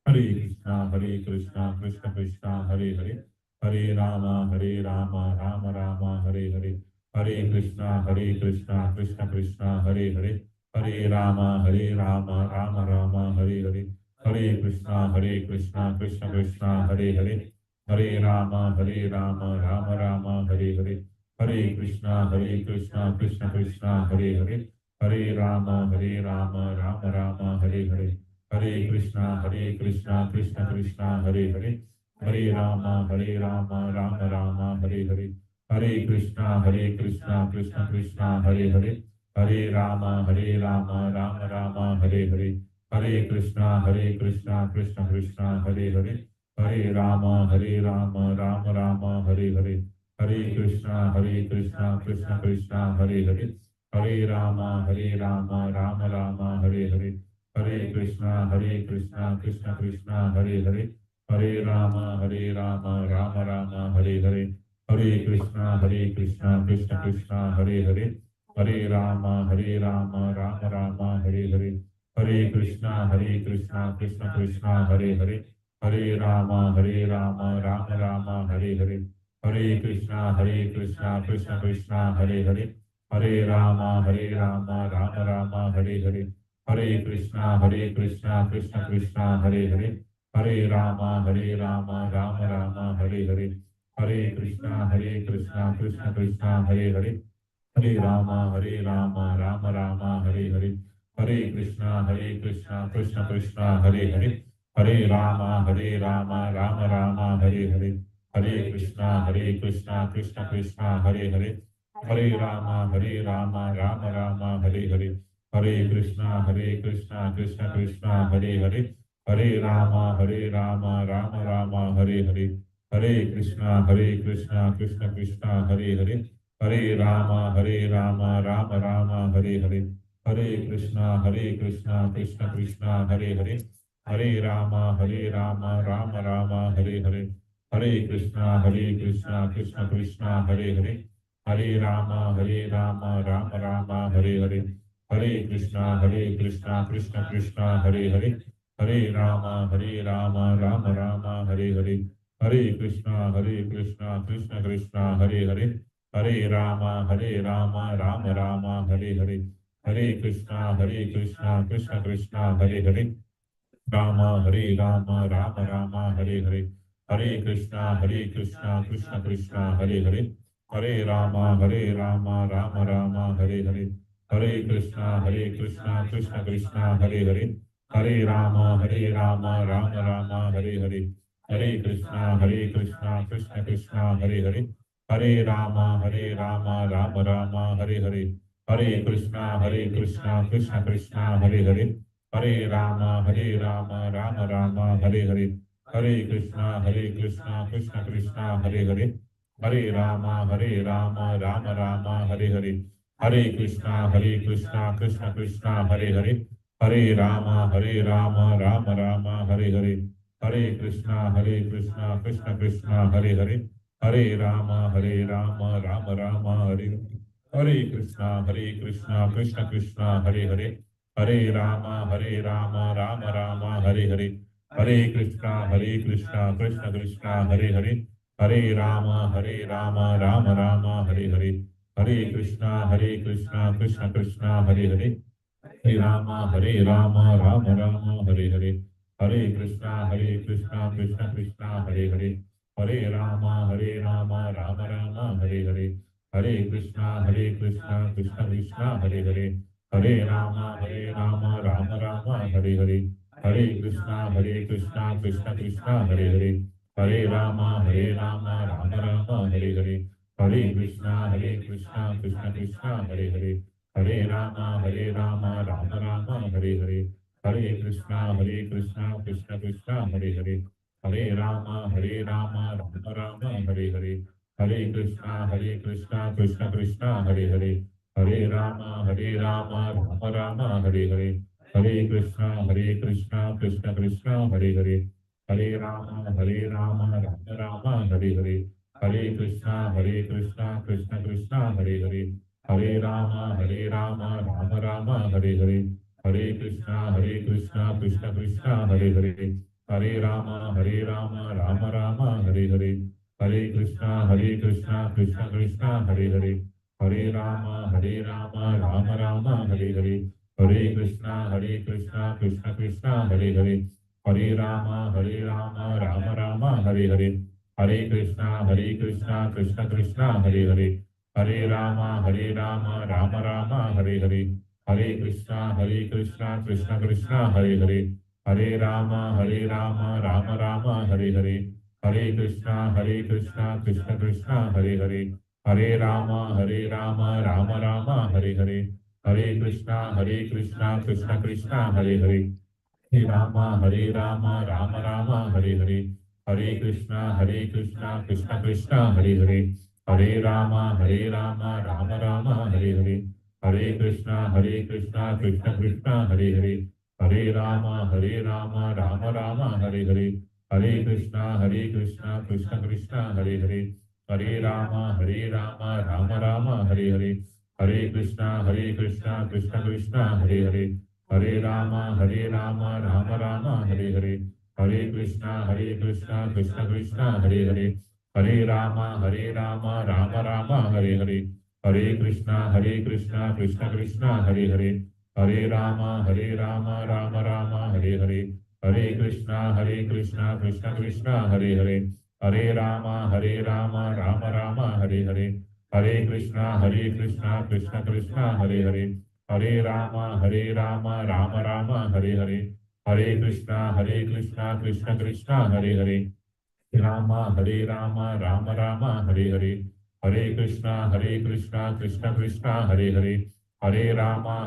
Hare Krishna, Krishna Krishna, Hare Hare. Hare Rama, Rama Rama, Hare Hare. Hare Krishna, Krishna Krishna, Hare Hare. Hare Rama, Rama Rama, Hare Hare. Hare Krishna, Krishna Krishna, Hare Hare. Hare Rama, Rama Rama, Hare Hare. Hare Krishna, Krishna Krishna, Hare Hare. Hare Rama, Rama Rama, Hare Hare. Hare Krishna, Krishna Krishna, Hare Hare. Hare Rama, Rama Rama, Hare Hare. Hare Krishna, Krishna Krishna, Hare Hare. Hare Rama, Rama Rama, Hare Hare. Hare Krishna, Krishna Krishna, Hare Hare. Hare Rama, Rama Rama, Hare Hare. Hare Krishna, Krishna Krishna, Hare Hare. Hare Rama, Rama Rama, Hare Hare. Hare Krishna, Krishna Krishna, Hare Hare. Hare Rama, Rama Rama, Hare Hare. Hare Krishna, Krishna Krishna, Hare Hare. Hare Rama, Rama Rama, Hare Hare. Hare Krishna, Krishna Krishna, Hare Hare. Hare Rama, Rama Rama, Hare Hare. Hare Krishna, Krishna Krishna, Hare Hare. Hare Rama, Rama Rama, Hare Hare. Hare Krishna, Krishna Krishna, Hare Hare. Hare Rama, Rama Rama, Hare Hare. Hare Krishna, Krishna Krishna, Hare Hare. Hare Rama, Rama Rama, Hare Hare. Hare Krishna, Krishna Krishna, Hare Hare. Hare Rama, Rama Rama, Hare Hare. Hare Krishna, Krishna Krishna, Hare Hare. Hare Rama, Rama Rama, Hare Hare. Hare Krishna, Krishna Krishna, Hare Hare. Hare Rama, Rama Rama, Hare Hare. Hare Krishna, Krishna Krishna, Hare Hare. Hare Rama, Rama Rama, Hare Hare. Hare Krishna, Krishna Krishna, Hare Hare. Hare Rama, Rama Rama, Hare Hare. Hare Krishna, Krishna Krishna, Hare Hare. Hare Rama, Rama Rama, Hare Hare. Hare Krishna, Krishna Krishna, Hare Hare. Hare Rama, Rama Rama, Hare Hare. Hare Krishna, Krishna Krishna, Hare Hare. Hare Rama, Rama Rama, Hare Hare. Hare Krishna, Krishna Krishna, Hare Hare. Rama, Rama Rama, Hare Hare. Hare Krishna, Krishna Krishna, Hare Hare. Hare Rama, Rama Rama, Hare Hare. Hare Krishna, Krishna Krishna, Hare Hare. Hare Rama, Rama Rama, Hare Hare. Hare Krishna, Krishna Krishna, Hare Hare. Hare Rama, Rama Rama, Hare Hare. Hare Krishna, Krishna Krishna, Hare Hare. Hare Rama, Rama Rama, Hare Hare. Hare Krishna, Krishna Krishna, Hare Hare. Hare Rama, Rama Rama, Hare Hare. Hare Krishna, Krishna Krishna, Hare Hare. Hare Rama, Rama Rama, Hare Hare. Hare Krishna, Krishna Krishna, Hare Hare. Hare Rama, Rama Rama, Hare Hare. Hare Krishna, Krishna Krishna, Hare Hare. Hare Rama, Rama Rama, Hare Hare. Hare Krishna, Krishna Krishna, Hare Hare. Hare Rama, Rama Rama, Hare Hare. Hare Krishna, Krishna Krishna, Hare Hare. Hare Rama, Rama Rama, Hare Hare. Hare Krishna, Krishna Krishna, Hare Hare. Hare Rama, Rama Rama, Hare Hare. Hare Krishna, Krishna Krishna, Hare Hare. Hare Rama, Rama Rama, Hare Hare. Hare Krishna, Krishna Krishna, Hare Hare. Hare Rama, Rama Rama, Hare Hare. Hare Krishna, Krishna Krishna, Hare Hare. Hare Rama, Rama Rama, Hare Hare. Hare Krishna, Krishna Krishna, Hare Hare. Hare Rama, Rama Rama, Hare Hare. Hare Krishna, Krishna Krishna, Hare Hare, Hare Rama, Rama Rama, Hare Hare, Hare Krishna, Krishna Krishna, Hare Hare, Hare Rama, Rama Rama, Hare Hare, Hare Krishna, Krishna Krishna, Hare Hare, Hare Rama, Rama Rama, Hare Hare, Hare Krishna, Krishna Krishna, Hare Hare, Hare Rama, Rama Rama, Hare Hare, Hare Krishna, Krishna Krishna, Hare Hare, Hare Rama, Rama Rama, Hare Hare, Hare Krishna, Krishna Krishna, Hare Hare, Hare Rama, Rama Rama, Hare Hare, Hare Krishna, Krishna Krishna, Hare Hare, Hare Rama, Rama Rama, Hare Hare, Hare Krishna, Krishna Krishna, Hare Hare, Hare Rama, Rama Rama, Hare Hare, Hare Krishna, Krishna Krishna, Hare Hare, Hare Rama, Rama Rama, Hare Hare, Hare Krishna, Krishna Krishna, Hare Hare, Hare Rama, Rama Rama, Hare Hare, Hare Krishna, Krishna Krishna, Hare Hare, Hare Rama, Rama Rama, Hare Hare, Hare Krishna, Krishna Krishna, Hare Hare, Hare Rama, Rama Rama, Hare Hare, Hare Krishna, Krishna Krishna, Hare Hare, Hare Rama, Rama Rama, Hare Hare, Hare Krishna, Krishna Krishna, Hare Hare, Hare Rama, Rama Rama, Hare Hare, Hare Krishna, Krishna Krishna, Hare Hare, Hare Rama, Rama Rama, Hare Hare, Hare Krishna, Krishna Krishna, Hare Hare, Hare Rama, Rama Rama, Hare Hare, Hare Krishna, Krishna Krishna, Hare Hare, Hare Rama, Rama Rama, Hare Hare, Hare Krishna, Krishna Krishna, Hare Hare, Hare Rama, Rama Rama, Hare Hare, Hare Krishna, Krishna Krishna, Hare Hare, Rama, Rama Rama, Hare Hare, Hare Krishna, Krishna Krishna, Hare Hare, Hare Rama, Rama Rama, Hare Hare, Hare Krishna, Krishna Krishna, Hare Hare, Hare Rama,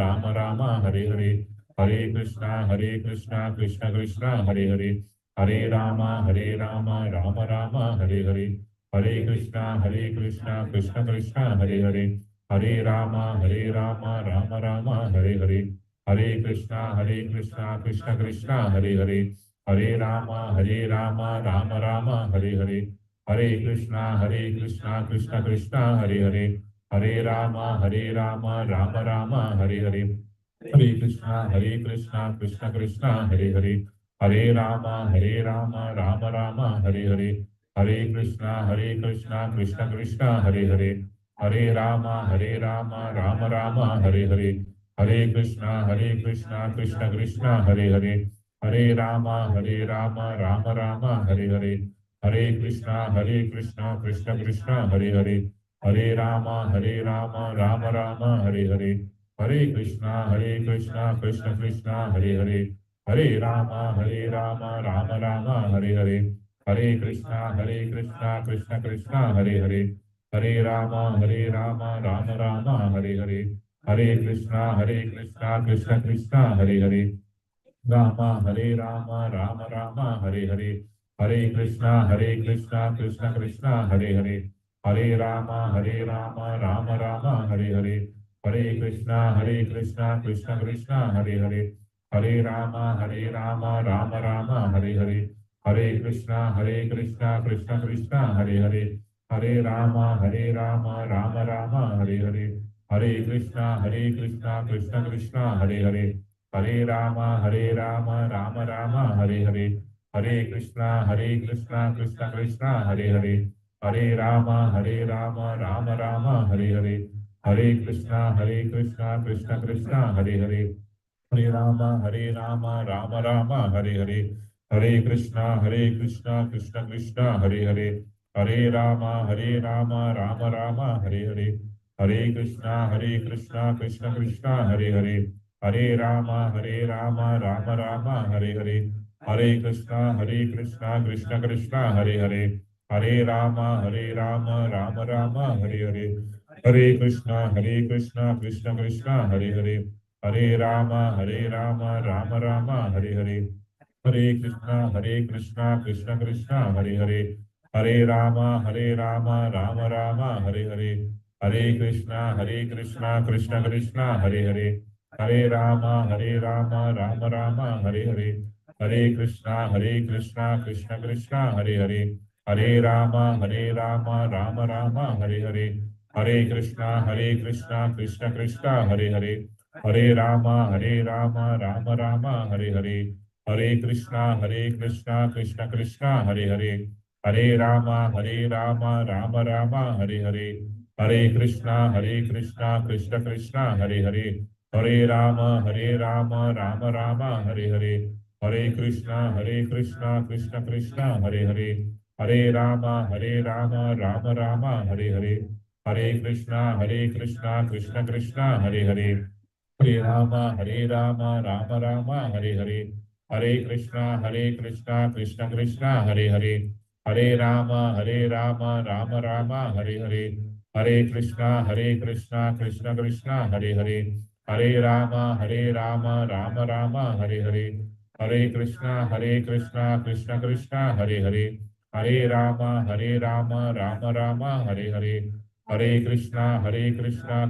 Rama Rama, Hare Hare, Hare Krishna, Krishna Krishna, Hare Hare, Hare Rama, Rama Rama, Hare Hare, Hare Krishna, Krishna Krishna, Hare Hare, Hare Rama, Rama Rama, Hare Hare, Hare Krishna, Krishna Krishna, Hare Hare, Hare Rama, Rama Rama, Hare Hare, Hare Krishna, Krishna Krishna, Hare Hare, Hare Rama, Rama Rama, Hare Hare, Hare Krishna, Krishna Krishna, Hare Hare, Hare Rama, Rama Rama, Hare Hare, Hare Krishna, Krishna Krishna, Hare Hare, Hare Rama, Rama Rama, Hare Hare, Hare Krishna, Krishna Krishna, Hare Hare, Hare Rama, Rama Rama, Hare Hare, Hare Krishna, Krishna Krishna, Hare Hare, Hare Rama, Rama Rama, Hare Hare, Hare Krishna, Krishna Krishna, Hare Hare, Hare Rama, Rama Rama, Hare Hare, Hare Krishna, Krishna Krishna, Hare Hare, Rama, Rama Rama, Hare Hare, Hare Krishna, Krishna Krishna, Hare Hare, Hare Rama, Rama Rama, Hare Hare, Hare Krishna, Krishna Krishna, Hare Hare, Hare Rama, Rama Rama, Hare Hare, Hare Krishna, Krishna Krishna, Hare Hare, Hare Rama, Rama Rama, Hare Hare, Hare Krishna, Krishna Krishna, Hare Hare, Hare Rama, Rama Rama, Hare Hare, Hare Krishna, Krishna Krishna, Hare Hare, Hare Rama, Rama Rama, Hare Hare, Hare Krishna, Krishna Krishna, Hare Hare, Hare Rama, Rama Rama, Hare Hare, Hare Krishna, Krishna Krishna, Hare Hare, Hare Rama, Rama Rama, Hare Hare, Hare Krishna, Krishna Krishna, Hare Hare, Hare Rama, Rama Rama, Hare Hare, Hare Krishna, Krishna Krishna, Hare Hare, Hare Rama, Rama Rama, Hare Hare, Hare Krishna, Krishna Krishna, Hare Hare, Hare Rama, Rama Rama, Hare Hare, Hare Krishna, Krishna Krishna, Hare Hare, Hare Rama, Rama Rama, Hare Hare. Hare Krishna, Krishna Krishna, Hare Hare. Hare Rama, Rama Rama, Hare Hare. Hare Krishna, Krishna Krishna, Hare Hare. Hare Rama, Rama Rama, Hare Hare. Hare Krishna, Krishna Krishna, Hare Hare. Hare Rama, Rama Rama, Hare Hare. Hare Krishna, Krishna Krishna, Hare Hare. Hare Rama, Rama Rama, Hare Hare. Hare Krishna, Krishna Krishna, Hare Hare. Hare Rama, Rama Rama, Hare Hare. Hare Krishna, Krishna Krishna, Hare Hare. Hare Rama, Rama Rama, Hare Hare. Hare Krishna, Krishna Krishna, Hare Hare. Hare Rama, Rama Rama, Hare Hare. Hare Krishna, Krishna Krishna, Hare Hare. Hare Rama, Rama Rama, Hare Hare. Hare Krishna, Krishna Krishna, Hare Hare. Hare Rama, Rama Rama, Hare Hare. Hare Krishna, Krishna Krishna, Hare Hare. Hare Rama, Rama Rama, Hare Hare. Hare Krishna,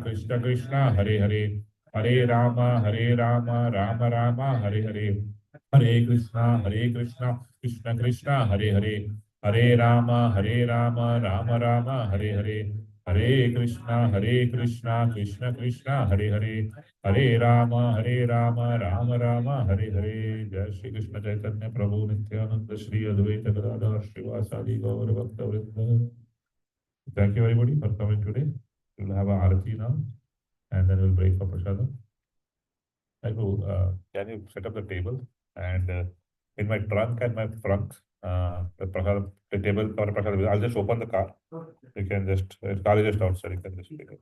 Krishna Krishna, Hare Hare. Hare Rama, Rama Rama, Hare Hare. Hare Krishna, Krishna Krishna, Hare Hare. Hare Rama, Rama Rama, Hare Hare. Hare Krishna, Krishna Krishna, Hare Hare. Hare Rama, Rama Rama, Hare Hare. Jai Shri Krishna Chaitanya Prabhu Nityananda Shri Advaita Gadadhar Srivasadi Gaur Bhakta Vrinda. Thank you everybody for coming today. We'll have a arati now and then we'll break for prasadam. Can you set up the table? And in my trunk and my front, the table for prasad, I'll just open the car. You can just, car is just outside, you can just pick it.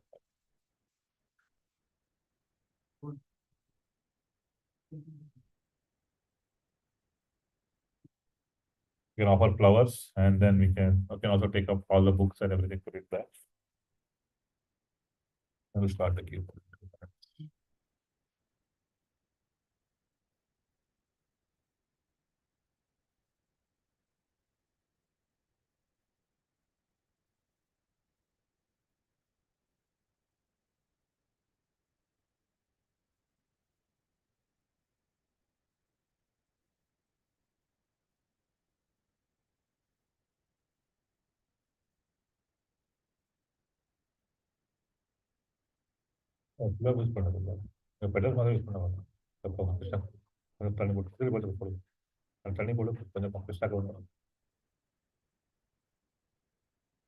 You can offer flowers and then we can also take up all the books and everything, put it back. And we'll start the queue. Glove use பண்ணதில்லை. Pedal மாதிரி use பண்ணுவாங்க. அப்போ கிருஷ்ணா தண்ணி போட்டு போடு. தண்ணி போட்டு கொஞ்சம் கிருஷ்ணாக்கு வந்து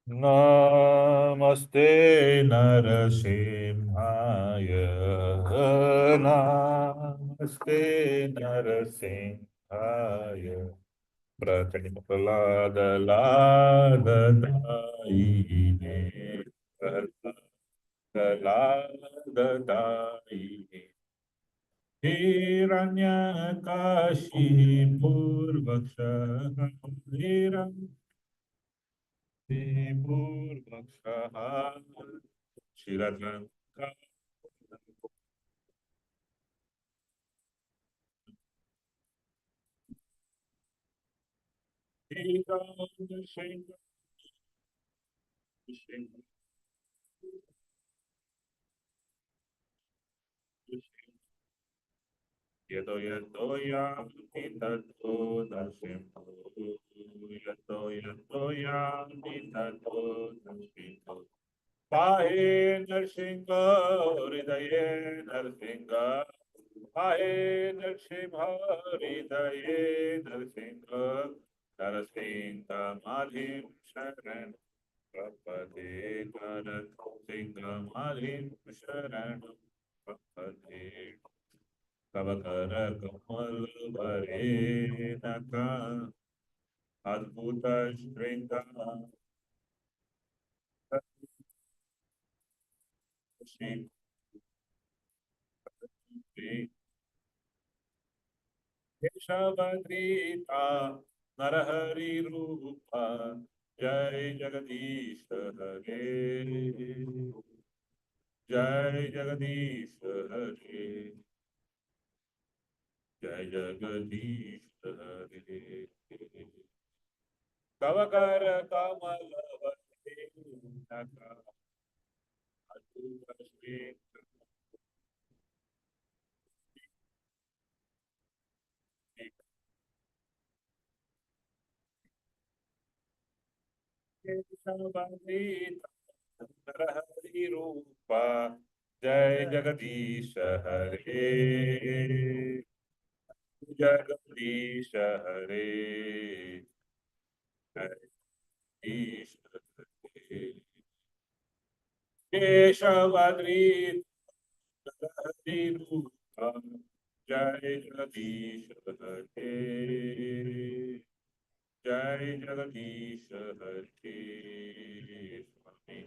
Namaste Narasimhaya. Namaste Narasimhaya. Pratani Pralada Lada Daine. Lada Daine. Hiranyakashi Purvaksha. Purvaksha. Shiranaka. Yeto yeto yami tato dashimpo. Yeto yeto yami tato dashimpo. Pahe Narsinga, Hridaye Narsinga. Pahe Narsimha, Hridaye Narsinga. Narasinga Madhim Sharan. Prapade Narasinga Madhim Sharan. Prapade Kavakara Kamal Varenaka. Adbhuta Shringa. Shri Keshavadrita Narahari Rupa Jai Jagadish Hare Jai Jagadish Hare Jai Jagadish Hare तव कर कमल हरि रूप जय जगदीश हरे जगदीश हरे जगदीश हरे केशवद्रीत हरि रूप जय जगदीश हरे जय जगदीश हरे स्वामी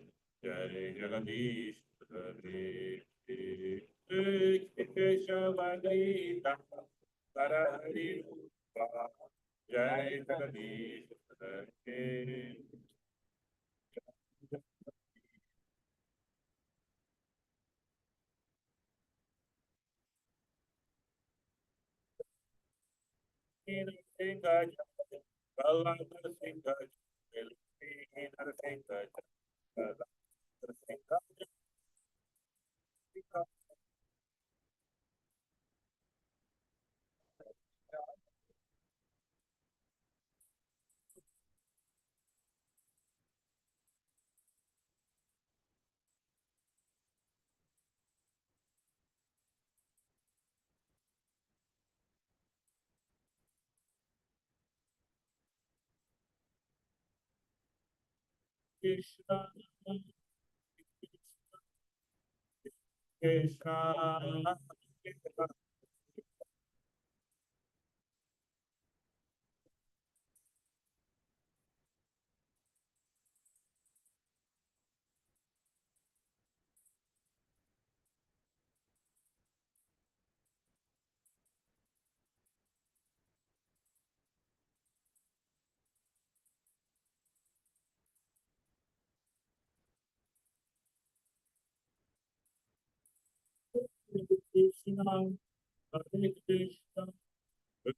जय जगदीश हरे केशवद्रीत हरि रूप जय जगदीश हरे Krishna, Krishna, Krishna, Hare Krishna, Hare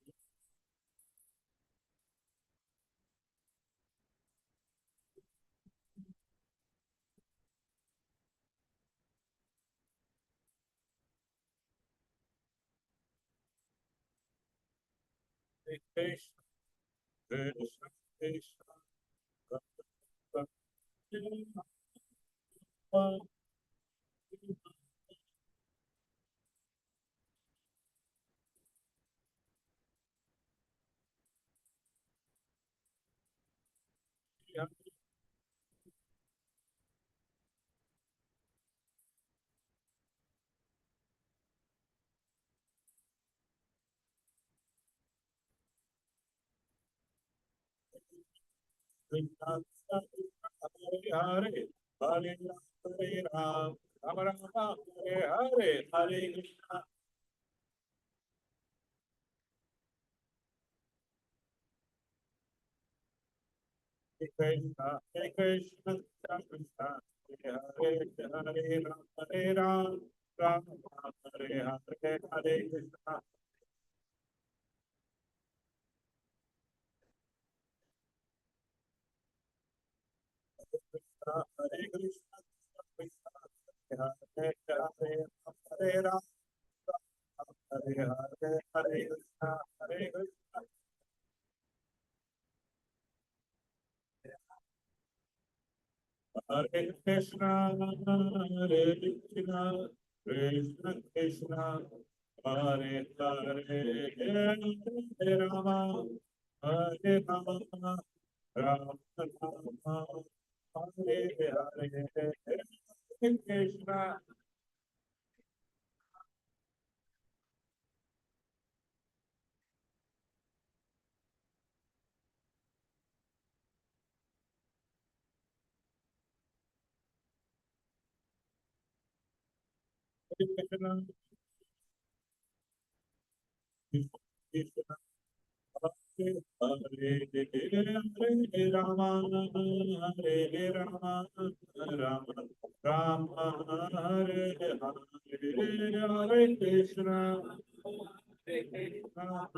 Krishna, Krishna Krishna, Hare Hare, Hare Ram, Ram Ram, Hare Hare, Hare Krishna, Krishna, Hare Krishna, Krishna, Hare Hare, Hare Ram, Hare Ram, Ram Ram, Hare Hare, Hare Krishna, Hare Krishna, Krishna, Hare Hare, Hare Ram, Hare Hare, Hare Krishna, Hare Krishna, Hare Krishna, Hare Krishna, Krishna Krishna, Hare Hare, Hare Rama, Hare Rama, Rama Rama, Hare Hare, Hare Krishna, Hare Krishna, Krishna Hare Hare, Hare Rama, Hare Rama, Rama Rama, Hare Hare, Hare Krishna, Hare Krishna,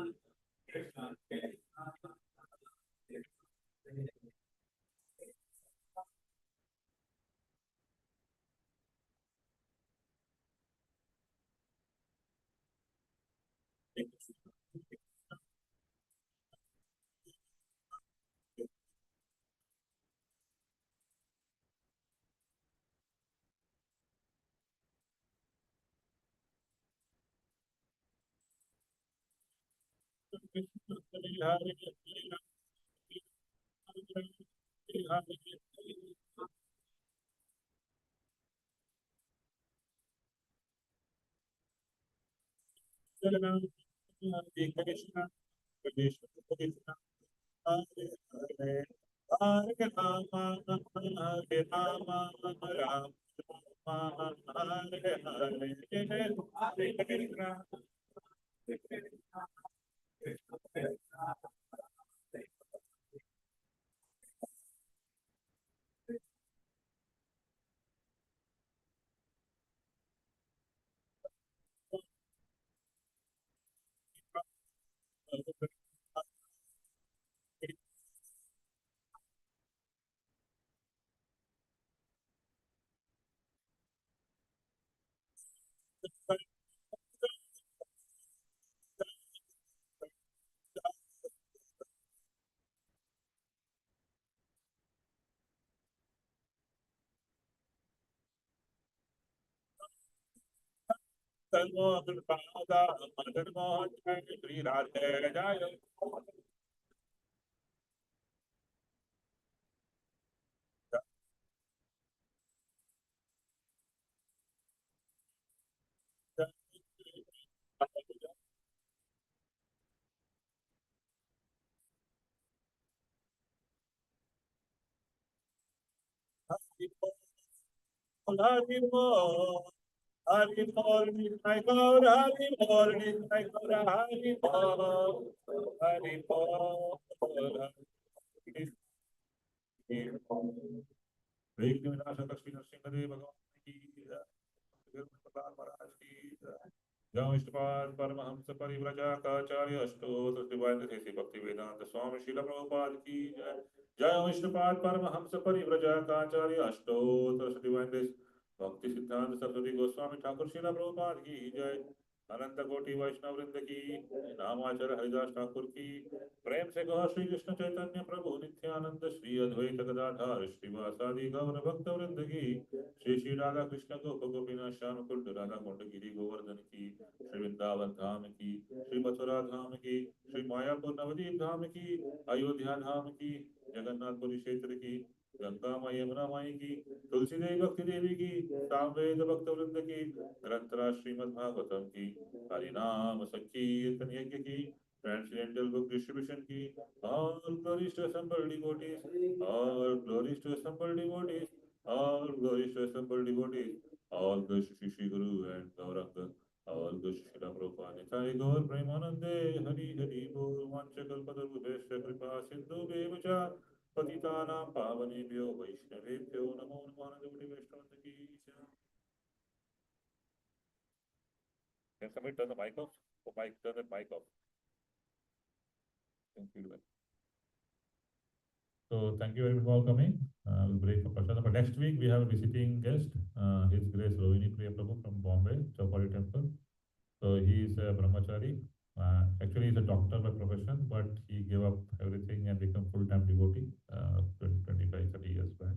Jai Paramahamsa Parivrajakaacharya Ashtotra Divinely Bhakti Vedanta Swami Srila Prabhupada ki Jai. Jai Vishnupad Paramahamsa Parivrajakaacharya Ashtotra Divinely Bhakti Siddhanta Saraswati Goswami Thakur Srila Prabhupada ki Jai. अनंत कोटि वैष्णव वृंद की नामाचार्य हरिदास ठाकुर की प्रेम से कहो श्री कृष्ण चैतन्य प्रभु नित्यानंद श्री अद्वैत गदाधर श्रीवासादि गौर भक्त वृंद की श्री श्री राधा कृष्ण गोप गोपीनाथ श्याम कुंड राधा कुंड गिरी गोवर्धन की श्री वृंदावन धाम की श्री मथुरा धाम की श्री मायापुर नवदीप धाम की अयोध्या धाम की जगन्नाथपुरी क्षेत्र की गंगा माई यमुना माई की तुलसी देवी भक्ति देवी की सामवेद भक्त वृंद की ग्रंथराज श्रीमद् भागवतम की हरिनाम संकीर्तन यज्ञ की ट्रांसजेंडर बुक डिस्ट्रीब्यूशन की all glories to assembled devotees, all glories to assembled devotees, all glories to assembled devotees, all glories to Shri Guru and Gauranga, all glories to Srila Prabhupada Nitai Gaur Premanande Hari Hari Bol Vancha Kalpatarubhesha Kripa Sindhu Bevacha Patitanam Pavanebhyo Vaishnavebhyo Namo Namo Devoti Vaishnavanta Ki Jai. Can somebody turn the mic off? Oh, mic, turn the mic off. Thank you. So thank you very much for coming. We'll break for Prashad. But next week we have a visiting guest, His Grace Rohini Priya Prabhu from Bombay, Chowpatty Temple. So he is a brahmachari. Actually, he's a doctor by profession, but he gave up everything and become full-time devotee 25, 30 years back.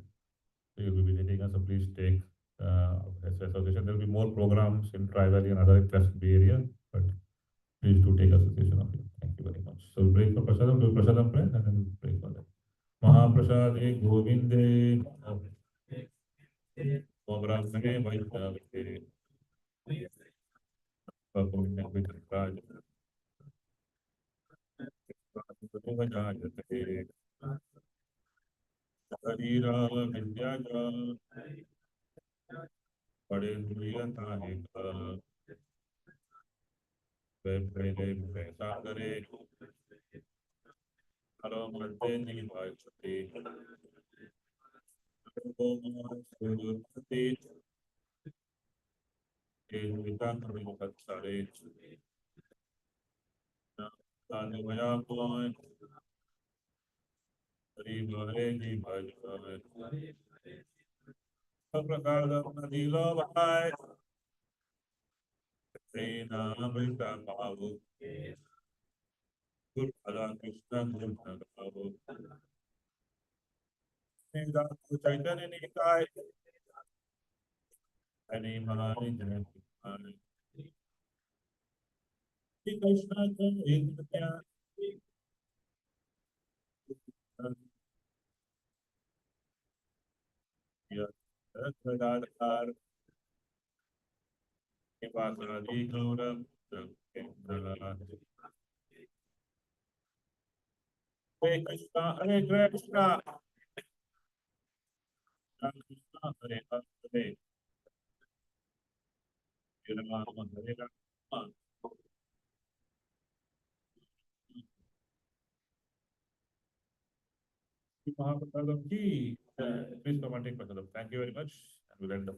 So he will be visiting us. So please take association. There will be more programs in Tri-Valley and other West Bay area, but please do take association of it. Thank you very much. So we'll break for Prasadam, do Prasadam prayer, and then we'll break for that. महाप्रसादे गोविंदे ब्राह्मणे वैष्णवे पुण्य वितराज जायते शरीरा विद्याजा बड़े प्रियताहे प्रेले पैसा करे हरो मध्य निवाचते सुरुति केविता कविता Hallelujah, boy. Hari Hare Ji Bhaj Bhaj. Prakaram Nadilo Bhai. Sena Amrita Mahavu, Good Bala Krishna Gurmana Mahavu, Nida Chaitanya Nikai, Ani Mahani Janani, Krishna Chaitanya, Yadadar, Kipasadi Gaura, Hare Krishna, Hare Krishna, Krishna, Hare Hare, Hare Rama, Hare Rama, Mahaprabhu ji, please come and take Prasadam. Thank you very much, and we'll end the